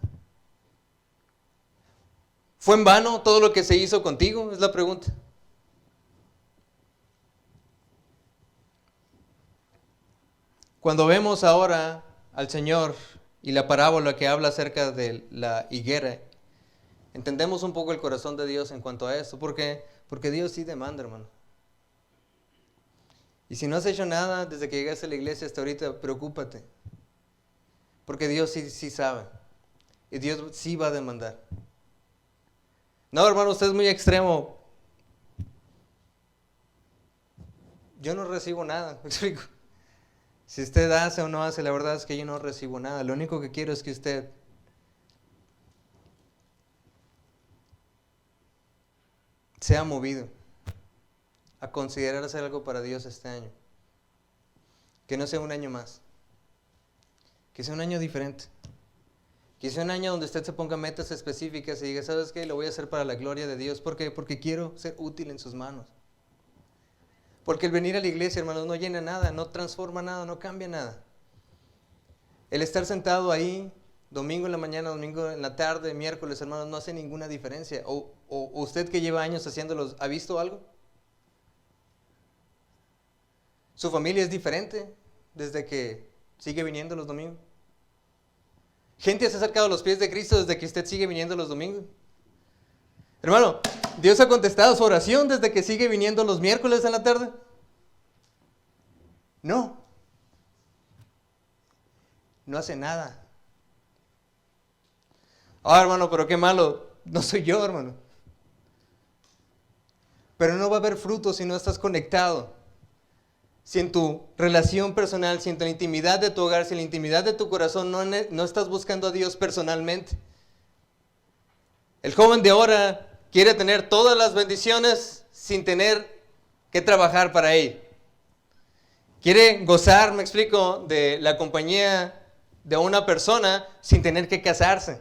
Speaker 2: ¿Fue en vano todo lo que se hizo contigo? Es la pregunta. Cuando vemos ahora al Señor y la parábola que habla acerca de la higuera, entendemos un poco el corazón de Dios en cuanto a esto. ¿Por qué? Porque Dios sí demanda, hermano. Y si no has hecho nada desde que llegaste a la iglesia hasta ahorita, preocúpate. Porque Dios sí sabe. Y Dios sí va a demandar. No, hermano, usted es muy extremo. Yo no recibo nada, me explico. Si usted hace o no hace, la verdad es que yo no recibo nada. Lo único que quiero es que usted sea movido a considerar hacer algo para Dios este año. Que no sea un año más. Que sea un año diferente. Que sea un año donde usted se ponga metas específicas y diga, ¿sabes qué? Lo voy a hacer para la gloria de Dios. ¿Por qué? Porque quiero ser útil en sus manos. Porque el venir a la iglesia, hermanos, no llena nada, no transforma nada, no cambia nada. El estar sentado ahí, domingo en la mañana, domingo en la tarde, miércoles, hermanos, no hace ninguna diferencia. O usted que lleva años haciéndolos, ¿ha visto algo? ¿Su familia es diferente desde que sigue viniendo los domingos? ¿Gente se ha acercado a los pies de Cristo desde que usted sigue viniendo los domingos? Hermano, ¿Dios ha contestado su oración desde que sigue viniendo los miércoles en la tarde? No. No hace nada. Ah, hermano, pero qué malo. No soy yo, hermano. Pero no va a haber fruto si no estás conectado. Si en tu relación personal, si en la intimidad de tu hogar, si en la intimidad de tu corazón no estás buscando a Dios personalmente. El joven de ahora quiere tener todas las bendiciones sin tener que trabajar para ello. Quiere gozar, me explico, de la compañía de una persona sin tener que casarse.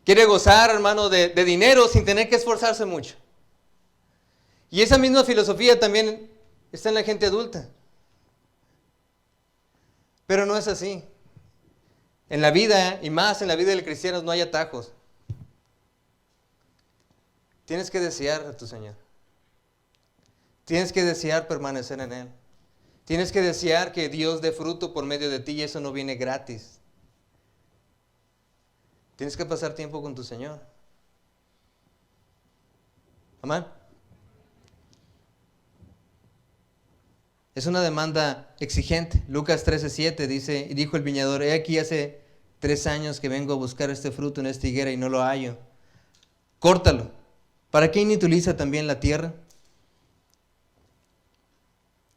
Speaker 2: Quiere gozar, hermano, de dinero sin tener que esforzarse mucho. Y esa misma filosofía también está en la gente adulta. Pero no es así. En la vida, y más en la vida del cristiano, no hay atajos. Tienes que desear a tu Señor. Tienes que desear permanecer en Él. Tienes que desear que Dios dé fruto por medio de ti y eso no viene gratis. Tienes que pasar tiempo con tu Señor. Amén. Es una demanda exigente. Lucas 13:7 dice, y dijo el viñador, he aquí hace 3 años que vengo a buscar este fruto en esta higuera y no lo hallo. Córtalo. ¿Para qué inutiliza también la tierra?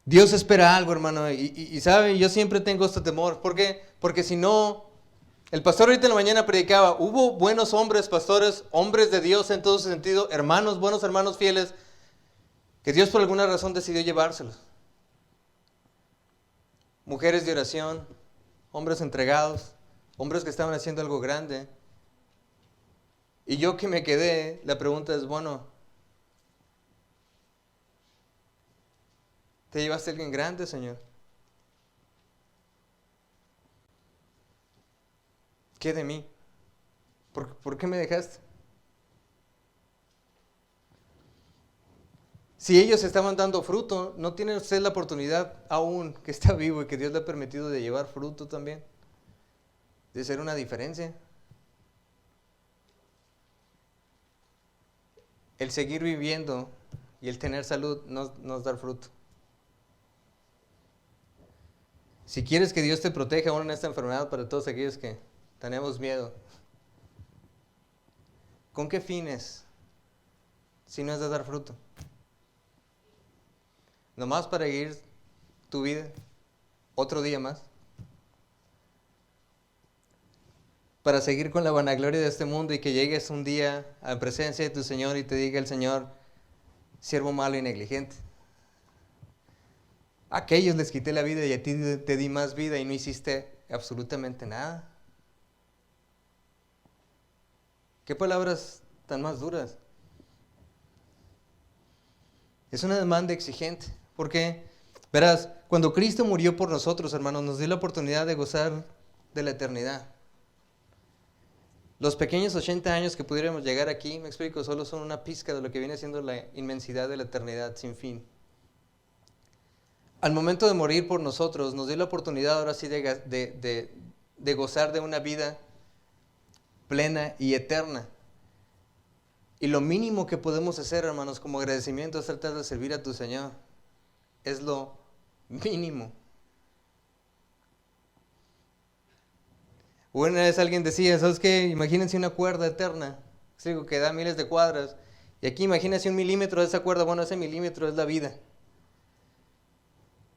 Speaker 2: Dios espera algo, hermano, y sabe, yo siempre tengo este temor. ¿Por qué? Porque si no, el pastor ahorita en la mañana predicaba, hubo buenos hombres, pastores, hombres de Dios en todo sentido, hermanos, buenos hermanos fieles, que Dios por alguna razón decidió llevárselos. Mujeres de oración, hombres entregados, hombres que estaban haciendo algo grande. Y yo que me quedé, la pregunta es, bueno, ¿te llevaste a alguien grande, Señor? ¿Qué de mí? ¿Por qué me dejaste? Si ellos estaban dando fruto, ¿no tiene usted la oportunidad aún que está vivo y que Dios le ha permitido de llevar fruto también? De ser una diferencia. El seguir viviendo y el tener salud nos da fruto. Si quieres que Dios te proteja aún en esta enfermedad para todos aquellos que tenemos miedo, ¿con qué fines? Si no es de dar fruto. Nomás para ir tu vida otro día más. Para seguir con la vanagloria de este mundo y que llegues un día a la presencia de tu Señor y te diga el Señor, siervo malo y negligente. A aquellos les quité la vida y a ti te di más vida y no hiciste absolutamente nada. ¿Qué palabras tan más duras? Es una demanda exigente. Porque, verás, cuando Cristo murió por nosotros, hermanos, nos dio la oportunidad de gozar de la eternidad. Los pequeños 80 años que pudiéramos llegar aquí, me explico, solo son una pizca de lo que viene siendo la inmensidad de la eternidad sin fin. Al momento de morir por nosotros, nos dio la oportunidad ahora sí de gozar de una vida plena y eterna. Y lo mínimo que podemos hacer, hermanos, como agradecimiento es tratar de servir a tu Señor. Es lo mínimo. Una vez alguien decía, ¿sabes qué? Imagínense una cuerda eterna, digo, que da miles de cuadras. Y aquí imagínense 1 milímetro de esa cuerda, bueno, ese milímetro es la vida.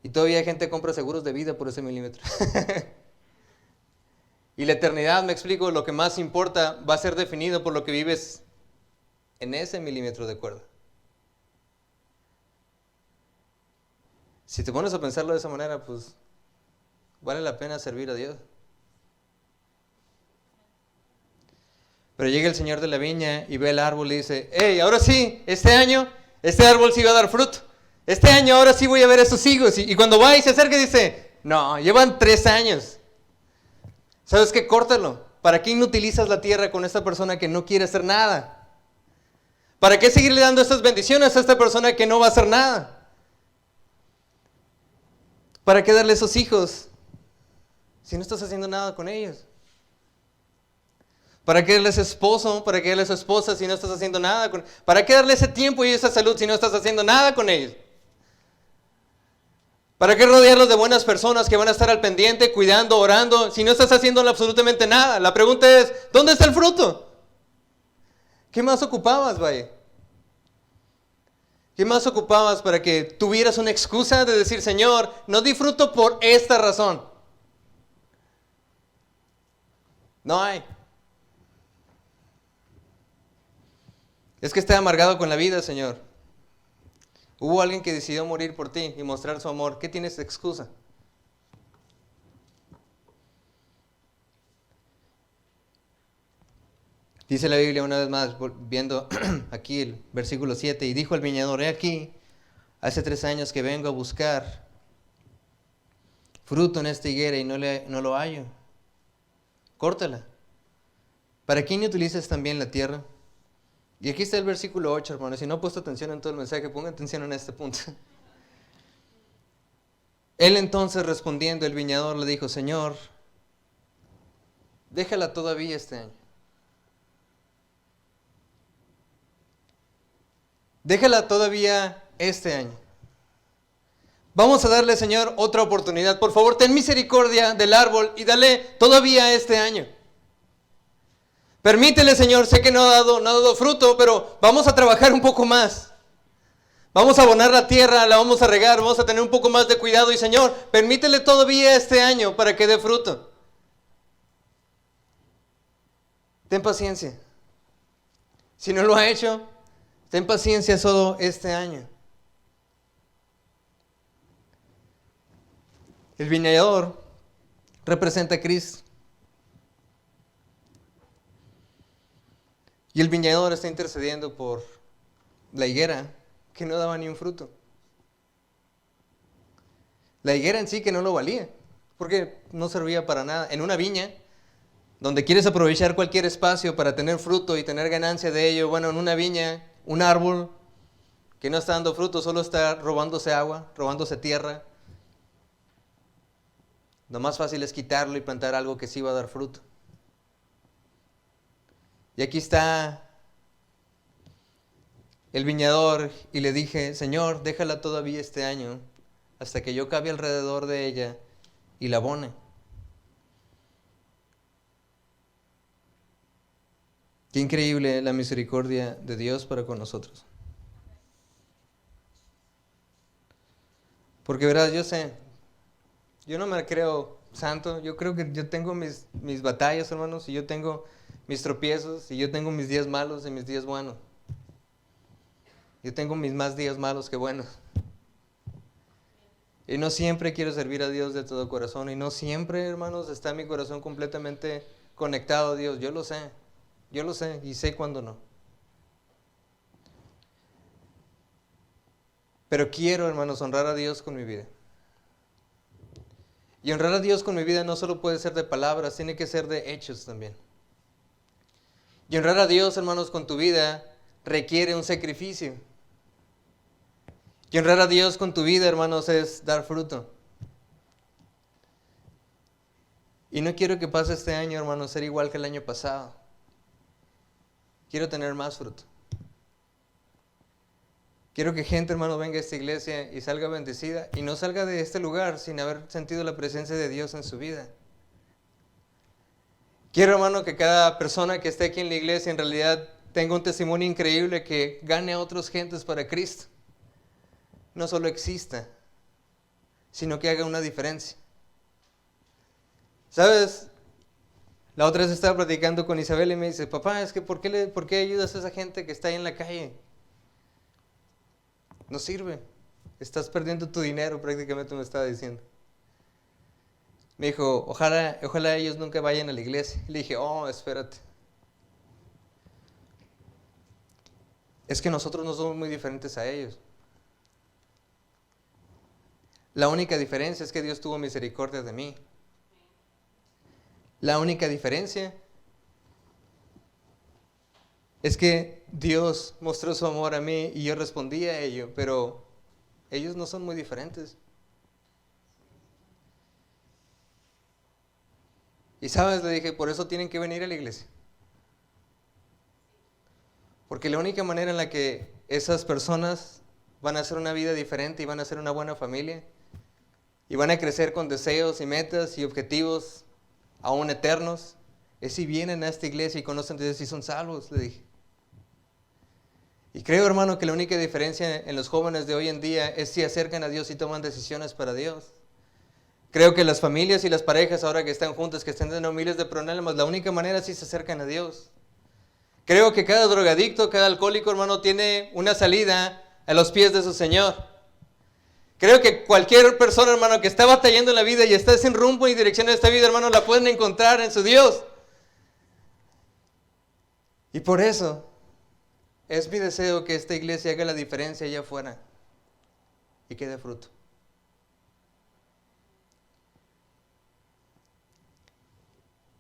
Speaker 2: Y todavía gente compra seguros de vida por ese milímetro. Y la eternidad, me explico, lo que más importa va a ser definido por lo que vives en ese milímetro de cuerda. Si te pones a pensarlo de esa manera, pues vale la pena servir a Dios. Pero llega el Señor de la viña y ve el árbol y dice, hey, ahora sí, este año, este árbol sí va a dar fruto. Este año ahora sí voy a ver a esos higos. Y cuando va y se acerca dice, no, llevan 3 años. ¿Sabes qué? Córtalo. ¿Para qué inutilizas la tierra con esta persona que no quiere hacer nada? ¿Para qué seguirle dando estas bendiciones a esta persona que no va a hacer nada? ¿Para qué darle esos hijos si no estás haciendo nada con ellos? ¿Para qué darle ese esposo? ¿Para qué darle esa esposa si no estás haciendo nada con ellos? ¿Para qué darle ese tiempo y esa salud si no estás haciendo nada con ellos? ¿Para qué rodearlos de buenas personas que van a estar al pendiente, cuidando, orando, si no estás haciendo absolutamente nada? La pregunta es, ¿dónde está el fruto? ¿Qué más ocupabas, vaya? ¿Qué más ocupabas para que tuvieras una excusa de decir, Señor, no disfruto por esta razón? No hay. Es que esté amargado con la vida, Señor. Hubo alguien que decidió morir por ti y mostrar su amor. ¿Qué tienes de excusa? Dice la Biblia una vez más, viendo aquí el versículo 7, y dijo el viñador, he aquí, hace 3 años que vengo a buscar fruto en esta higuera y no lo hallo. Córtala. ¿Para quién utilizas también la tierra? Y aquí está el versículo 8, hermanos. Si no he puesto atención en todo el mensaje, pongan atención en este punto. Él entonces respondiendo, el viñador le dijo, Señor, déjala todavía este año. Déjala todavía este año. Vamos a darle, Señor, otra oportunidad. Por favor, ten misericordia del árbol y dale todavía este año. Permítele, Señor, sé que no ha dado fruto, pero vamos a trabajar un poco más. Vamos a abonar la tierra, la vamos a regar, vamos a tener un poco más de cuidado. Y, Señor, permítele todavía este año para que dé fruto. Ten paciencia. Si no lo ha hecho, ten paciencia solo este año. El viñador representa a Cristo. Y el viñador está intercediendo por la higuera que no daba ni un fruto. La higuera en sí que no lo valía, porque no servía para nada. En una viña, donde quieres aprovechar cualquier espacio para tener fruto y tener ganancia de ello, bueno, en una viña, un árbol que no está dando fruto, solo está robándose agua, robándose tierra. Lo más fácil es quitarlo y plantar algo que sí va a dar fruto. Y aquí está el viñador y le dije, Señor, déjala todavía este año hasta que yo cabe alrededor de ella y la abone. Qué increíble la misericordia de Dios para con nosotros. Porque verás, yo sé, yo no me creo santo, yo creo que yo tengo mis batallas, hermanos, y yo tengo mis tropiezos, y yo tengo mis días malos y mis días buenos. Yo tengo mis más días malos que buenos. Y no siempre quiero servir a Dios de todo corazón, y no siempre, hermanos, está mi corazón completamente conectado a Dios. Yo lo sé, y sé cuándo no. Pero quiero, hermanos, honrar a Dios con mi vida. Y honrar a Dios con mi vida no solo puede ser de palabras, tiene que ser de hechos también. Y honrar a Dios, hermanos, con tu vida requiere un sacrificio. Y honrar a Dios con tu vida, hermanos, es dar fruto. Y no quiero que pase este año, hermanos, ser igual que el año pasado. Quiero tener más fruto. Quiero que gente, hermano, venga a esta iglesia y salga bendecida y no salga de este lugar sin haber sentido la presencia de Dios en su vida. Quiero, hermano, que cada persona que esté aquí en la iglesia en realidad tenga un testimonio increíble que gane a otras gentes para Cristo. No solo exista, sino que haga una diferencia. ¿Sabes? La otra vez estaba platicando con Isabel y me dice, papá, es que ¿por qué ayudas a esa gente que está ahí en la calle? No sirve. Estás perdiendo tu dinero, prácticamente me estaba diciendo. Me dijo, ojalá ellos nunca vayan a la iglesia. Y le dije, espérate. Es que nosotros no somos muy diferentes a ellos. La única diferencia es que Dios tuvo misericordia de mí. La única diferencia es que Dios mostró su amor a mí y yo respondí a ello, pero ellos no son muy diferentes. Y sabes, le dije, por eso tienen que venir a la iglesia. Porque la única manera en la que esas personas van a hacer una vida diferente y van a hacer una buena familia y van a crecer con deseos y metas y objetivos aún eternos es si vienen a esta iglesia y conocen a Dios y son salvos, le dije. Y creo, hermano, que la única diferencia en los jóvenes de hoy en día es si acercan a Dios y toman decisiones para Dios. Creo que las familias y las parejas ahora que están juntas, que están teniendo miles de problemas, la única manera es si se acercan a Dios. Creo que cada drogadicto, cada alcohólico, hermano, tiene una salida a los pies de su Señor. Creo que cualquier persona, hermano, que está batallando en la vida y está sin rumbo y dirección en esta vida, hermano, la pueden encontrar en su Dios. Y por eso es mi deseo que esta iglesia haga la diferencia allá afuera y que dé fruto.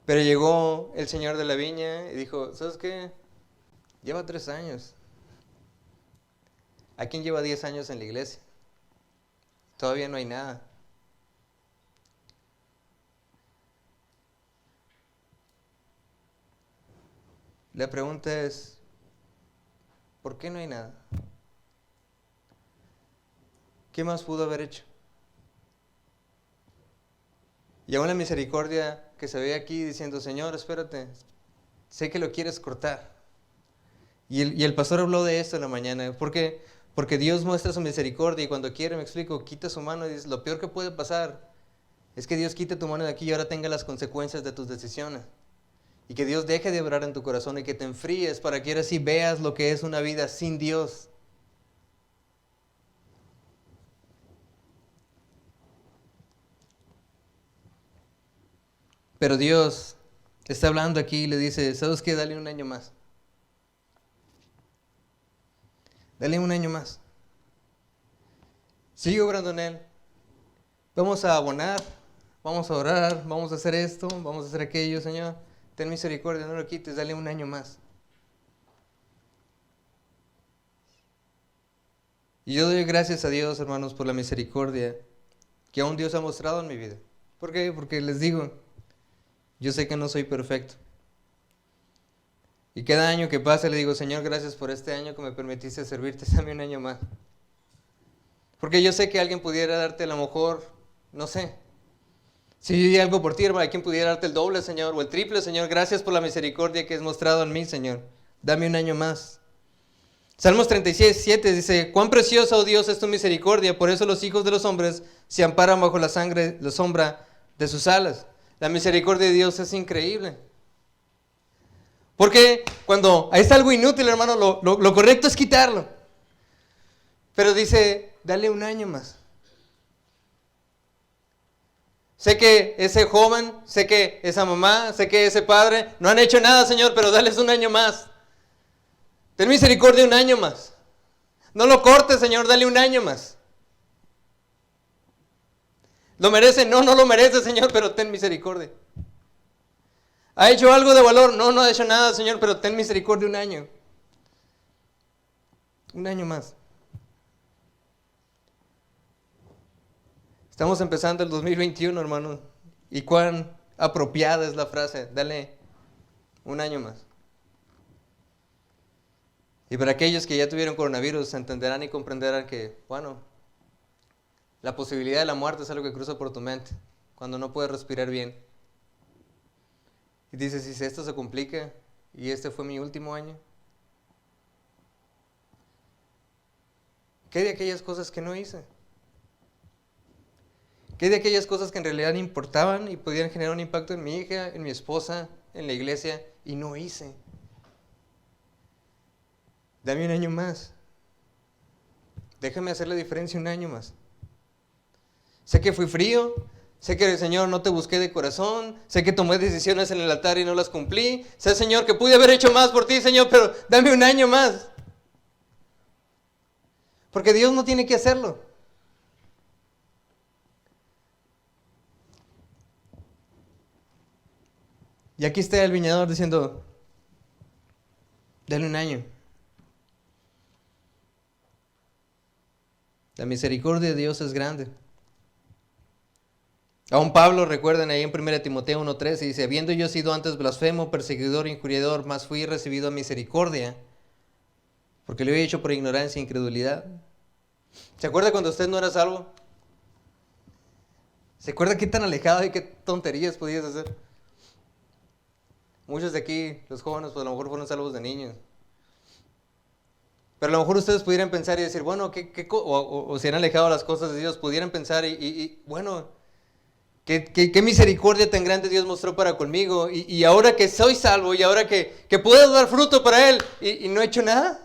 Speaker 2: Pero llegó el señor de la viña y dijo, ¿sabes qué? Lleva 3 años. ¿A quién lleva 10 años en la iglesia? Todavía no hay nada. La pregunta es, ¿por qué no hay nada? ¿Qué más pudo haber hecho? Y aún la misericordia que se ve aquí diciendo, Señor, espérate, sé que lo quieres cortar. Y el pastor habló de esto en la mañana, porque Dios muestra su misericordia y cuando quiere, me explico, quita su mano y dice, lo peor que puede pasar es que Dios quite tu mano de aquí y ahora tenga las consecuencias de tus decisiones. Y que Dios deje de obrar en tu corazón y que te enfríes para que ahora sí veas lo que es una vida sin Dios. Pero Dios está hablando aquí y le dice, ¿sabes qué? Dale un año más. Dale un año más. Sigue obrando en él. Vamos a abonar, vamos a orar, vamos a hacer esto, vamos a hacer aquello, Señor. Ten misericordia, no lo quites, dale un año más. Y yo doy gracias a Dios, hermanos, por la misericordia que aún Dios ha mostrado en mi vida. ¿Por qué? Porque les digo, yo sé que no soy perfecto. Y cada año que pasa le digo, Señor, gracias por este año que me permitiste servirte, dame un año más. Porque yo sé que alguien pudiera darte a lo mejor, no sé, si yo di algo por ti, hermano, hay quien pudiera darte el doble, Señor, o el triple, Señor. Gracias por la misericordia que has mostrado en mí, Señor. Dame un año más. Salmos 36:7 dice, cuán preciosa, oh Dios, es tu misericordia, por eso los hijos de los hombres se amparan bajo la sombra de sus alas. La misericordia de Dios es increíble. Porque cuando es algo inútil, hermano, lo correcto es quitarlo. Pero dice, dale un año más. Sé que ese joven, sé que esa mamá, sé que ese padre no han hecho nada, Señor, pero dales un año más. Ten misericordia un año más. No lo cortes, Señor, dale un año más. ¿Lo merece? No, no lo merece, Señor, pero ten misericordia. ¿Ha hecho algo de valor? No, no ha hecho nada, Señor, pero ten misericordia un año. Un año más. Estamos empezando el 2021, hermano. Y cuán apropiada es la frase, dale un año más. Y para aquellos que ya tuvieron coronavirus, entenderán y comprenderán que, bueno, la posibilidad de la muerte es algo que cruza por tu mente, cuando no puedes respirar bien. Y dices, si esto se complica, y este fue mi último año, ¿qué de aquellas cosas que no hice? ¿Qué de aquellas cosas que en realidad importaban y podían generar un impacto en mi hija, en mi esposa, en la iglesia, y no hice? Dame un año más. Déjame hacer la diferencia un año más. Sé que fui frío, sé que, Señor, no te busqué de corazón, sé que tomé decisiones en el altar y no las cumplí, sé, Señor, que pude haber hecho más por ti, Señor, pero dame un año más. Porque Dios no tiene que hacerlo. Y aquí está el viñador diciendo, dale un año. La misericordia de Dios es grande. Aún Pablo, recuerden ahí en 1 Timoteo 1:13, dice, habiendo yo sido antes blasfemo, perseguidor, injuriador, mas fui recibido a misericordia, porque lo he hecho por ignorancia e incredulidad. ¿Se acuerda cuando usted no era salvo? ¿Se acuerda qué tan alejado y qué tonterías podías hacer? Muchos de aquí, los jóvenes, pues a lo mejor fueron salvos de niños. Pero a lo mejor ustedes pudieran pensar y decir, bueno, o si han alejado las cosas de Dios, pudieran pensar bueno, ¿qué misericordia tan grande Dios mostró para conmigo? Y ahora que soy salvo y ahora que puedo dar fruto para Él y no he hecho nada.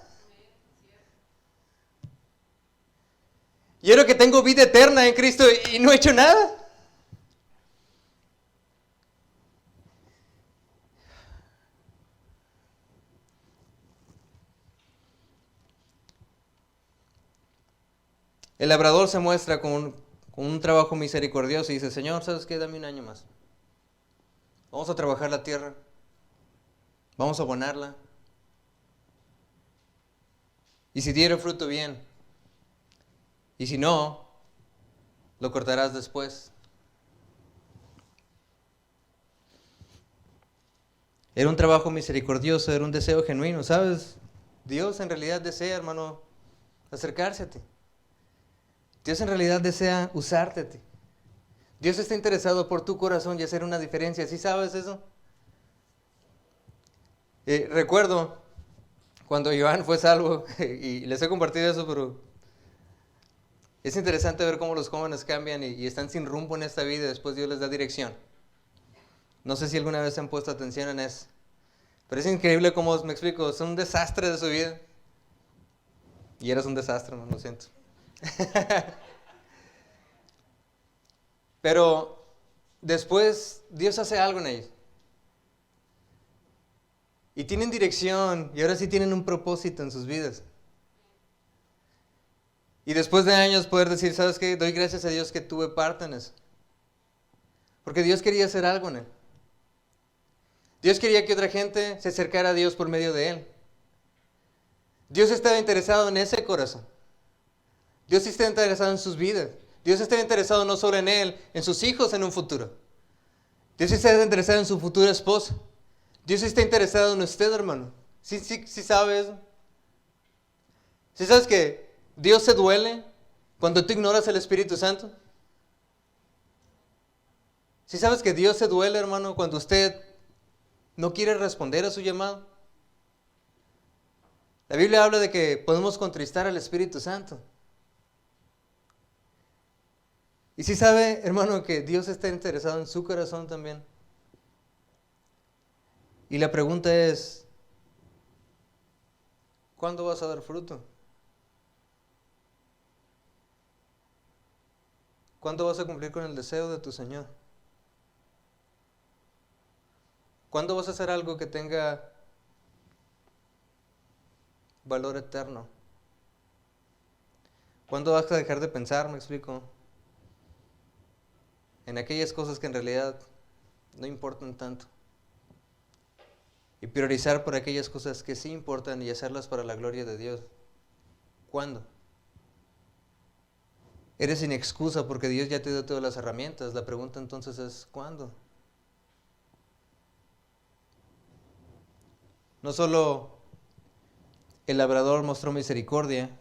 Speaker 2: Y ahora que tengo vida eterna en Cristo y no he hecho nada. El labrador se muestra con un trabajo misericordioso y dice, Señor, ¿sabes qué? Dame un año más. Vamos a trabajar la tierra. Vamos a abonarla. Y si diere fruto, bien. Y si no, lo cortarás después. Era un trabajo misericordioso, era un deseo genuino, ¿sabes? Dios en realidad desea, hermano, acercarse a ti. Dios en realidad desea usarte a ti. Dios está interesado por tu corazón y hacer una diferencia. ¿Sí sabes eso? Recuerdo cuando Joan fue salvo, y les he compartido eso, pero es interesante ver cómo los jóvenes cambian y están sin rumbo en esta vida y después Dios les da dirección. No sé si alguna vez se han puesto atención en eso. Pero es increíble cómo, me explico, es un desastre de su vida. Y eres un desastre, no lo siento. Pero después Dios hace algo en ellos. Y tienen dirección y ahora sí tienen un propósito en sus vidas. Y después de años poder decir, ¿sabes qué? Doy gracias a Dios que tuve parte en eso. Porque Dios quería hacer algo en él. Dios quería que otra gente se acercara a Dios por medio de él. Dios estaba interesado en ese corazón. Dios está interesado en sus vidas. Dios está interesado no solo en él, en sus hijos en un futuro. Dios está interesado en su futura esposa. Dios está interesado en usted, hermano. ¿Sí sabes eso? ¿Sí sabes que Dios se duele cuando tú ignoras al Espíritu Santo? ¿Sí sabes que Dios se duele, hermano, cuando usted no quiere responder a su llamado? La Biblia habla de que podemos contristar al Espíritu Santo. Y sí sabe, hermano, que Dios está interesado en su corazón también. Y la pregunta es, ¿cuándo vas a dar fruto? ¿Cuándo vas a cumplir con el deseo de tu Señor? ¿Cuándo vas a hacer algo que tenga valor eterno? ¿Cuándo vas a dejar de pensar, me explico, en aquellas cosas que en realidad no importan tanto? Y priorizar por aquellas cosas que sí importan y hacerlas para la gloria de Dios. ¿Cuándo? Eres sin excusa porque Dios ya te dio todas las herramientas. La pregunta entonces es, ¿cuándo? No solo el labrador mostró misericordia,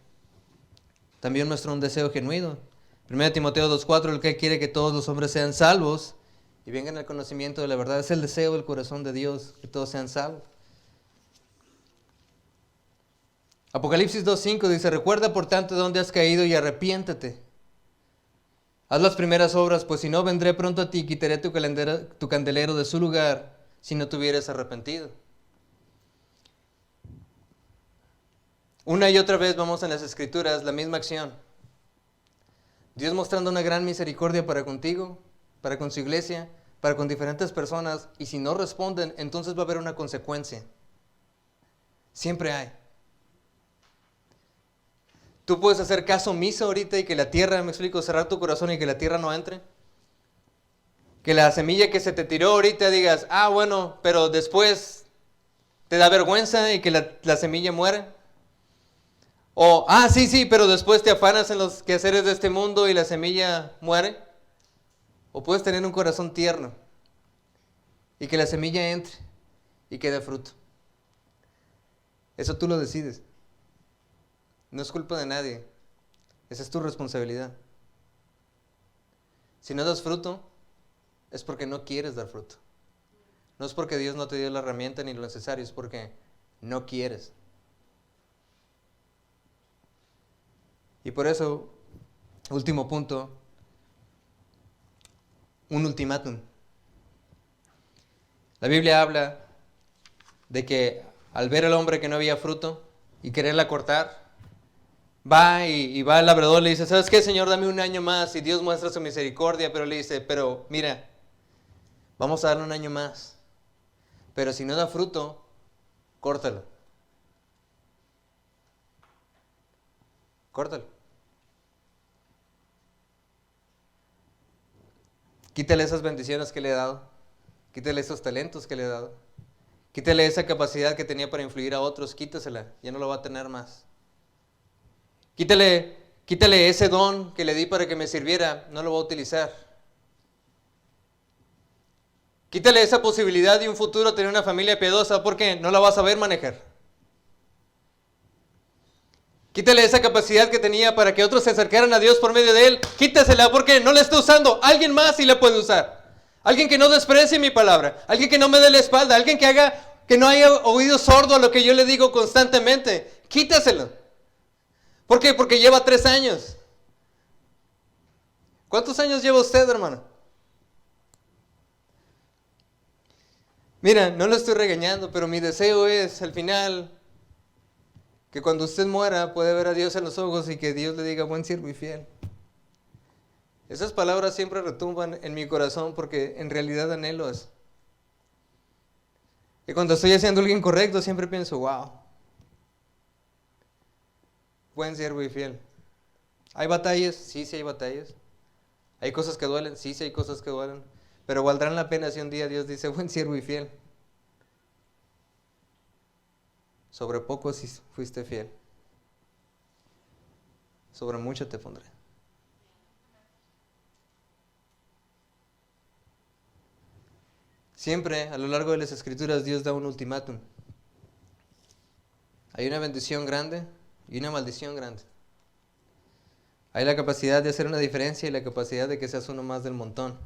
Speaker 2: también mostró un deseo genuino. 1 Timoteo 2:4, el que quiere que todos los hombres sean salvos y vengan al conocimiento de la verdad. Es el deseo del corazón de Dios, que todos sean salvos. Apocalipsis 2:5 dice, recuerda por tanto de dónde has caído y arrepiéntete. Haz las primeras obras, pues si no, vendré pronto a ti y quitaré tu candelero de su lugar si no te hubieras arrepentido. Una y otra vez vamos en las Escrituras la misma acción. Dios mostrando una gran misericordia para contigo, para con su iglesia, para con diferentes personas, y si no responden, entonces va a haber una consecuencia. Siempre hay. Tú puedes hacer caso omiso ahorita y que la tierra, me explico, cerrar tu corazón y que la tierra no entre. Que la semilla que se te tiró ahorita digas, bueno, pero después te da vergüenza y que la semilla muere. O, sí, pero después te afanas en los quehaceres de este mundo y la semilla muere. O puedes tener un corazón tierno y que la semilla entre y que dé fruto. Eso tú lo decides. No es culpa de nadie. Esa es tu responsabilidad. Si no das fruto, es porque no quieres dar fruto. No es porque Dios no te dio la herramienta ni lo necesario, es porque no quieres. Y por eso, último punto, un ultimátum. La Biblia habla de que al ver al hombre que no había fruto y quererla cortar, va y va al labrador, le dice, ¿sabes qué, Señor? Dame un año más. Y Dios muestra su misericordia, pero le dice, pero mira, vamos a darle un año más. Pero si no da fruto, córtalo. Córtalo. Quítale esas bendiciones que le he dado. Quítale esos talentos que le he dado. Quítale esa capacidad que tenía para influir a otros. Quítasela. Ya no lo va a tener más. Quítale ese don que le di para que me sirviera. No lo va a utilizar. Quítale esa posibilidad de un futuro tener una familia piadosa porque no la vas a ver manejar. Quítale esa capacidad que tenía para que otros se acercaran a Dios por medio de él. Quítasela porque no la está usando. Alguien más sí la puede usar. Alguien que no desprecie mi palabra. Alguien que no me dé la espalda. Alguien que no haya oído sordo a lo que yo le digo constantemente. Quítaselo. ¿Por qué? Porque lleva 3 años. ¿Cuántos años lleva usted, hermano? Mira, no lo estoy regañando, pero mi deseo es, al final, que cuando usted muera puede ver a Dios en los ojos y que Dios le diga, buen siervo y fiel. Esas palabras siempre retumban en mi corazón porque en realidad anhelo eso. Y cuando estoy haciendo algo incorrecto siempre pienso, wow, buen siervo y fiel. ¿Hay batallas? Sí, sí hay batallas. ¿Hay cosas que duelen? Sí, sí hay cosas que duelen. Pero valdrán la pena si un día Dios dice, buen siervo y fiel. Sobre poco si fuiste fiel. Sobre mucho te pondré. Siempre a lo largo de las Escrituras Dios da un ultimátum. Hay una bendición grande y una maldición grande. Hay la capacidad de hacer una diferencia y la capacidad de que seas uno más del montón.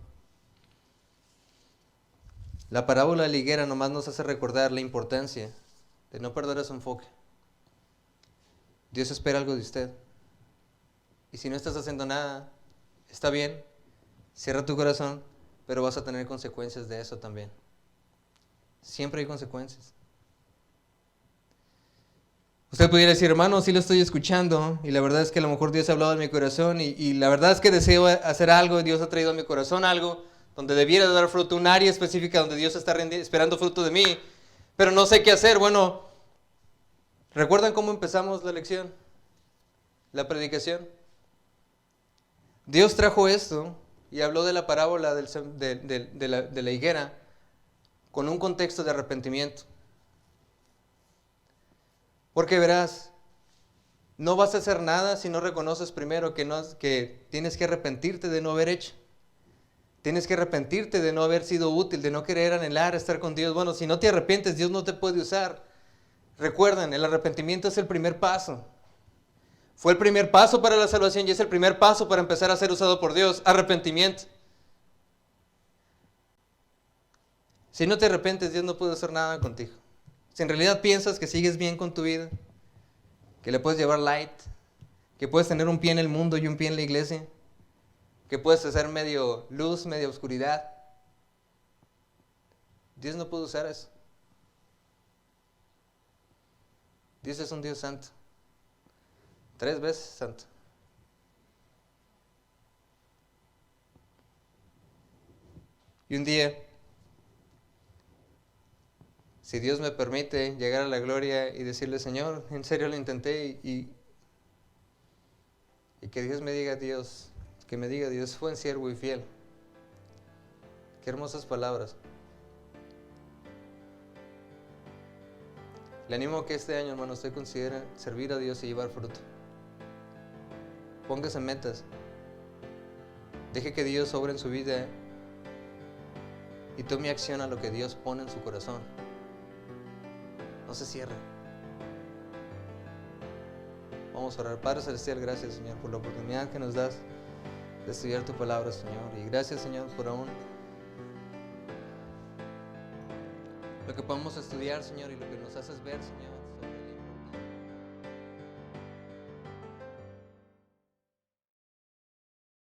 Speaker 2: La parábola de la higuera nomás nos hace recordar la importancia de no perder ese enfoque. Dios espera algo de usted. Y si no estás haciendo nada, está bien, cierra tu corazón, pero vas a tener consecuencias de eso también. Siempre hay consecuencias. Usted pudiera decir, hermano, sí lo estoy escuchando, y la verdad es que a lo mejor Dios ha hablado en mi corazón, y la verdad es que deseo hacer algo, y Dios ha traído a mi corazón algo, donde debiera dar fruto, un área específica donde Dios está esperando fruto de mí, pero no sé qué hacer. Bueno, ¿recuerdan cómo empezamos la lección? La predicación. Dios trajo esto y habló de la parábola de la higuera con un contexto de arrepentimiento. Porque verás, no vas a hacer nada si no reconoces primero que tienes que arrepentirte de no haber hecho. Tienes que arrepentirte de no haber sido útil, de no querer anhelar estar con Dios. Bueno, si no te arrepientes, Dios no te puede usar. Recuerden, el arrepentimiento es el primer paso. Fue el primer paso para la salvación y es el primer paso para empezar a ser usado por Dios. Arrepentimiento. Si no te arrepientes, Dios no puede hacer nada contigo. Si en realidad piensas que sigues bien con tu vida, que le puedes llevar light, que puedes tener un pie en el mundo y un pie en la iglesia, que puedes hacer medio luz, medio oscuridad, Dios no puede usar eso. Dios es un Dios santo. 3 veces santo. Y un día, si Dios me permite llegar a la gloria y decirle, Señor, en serio lo intenté y que Dios me diga, Dios, buen siervo y fiel. Qué hermosas palabras. Le animo a que este año, hermano, usted considere servir a Dios y llevar fruto. Póngase metas. Deje que Dios obre en su vida y tome acción a lo que Dios pone en su corazón. No se cierre. Vamos a orar. Padre Celestial, gracias, Señor, por la oportunidad que nos das de estudiar tu palabra, Señor. Y gracias, Señor, por aún lo que podemos estudiar, Señor, y lo que nos haces ver, Señor.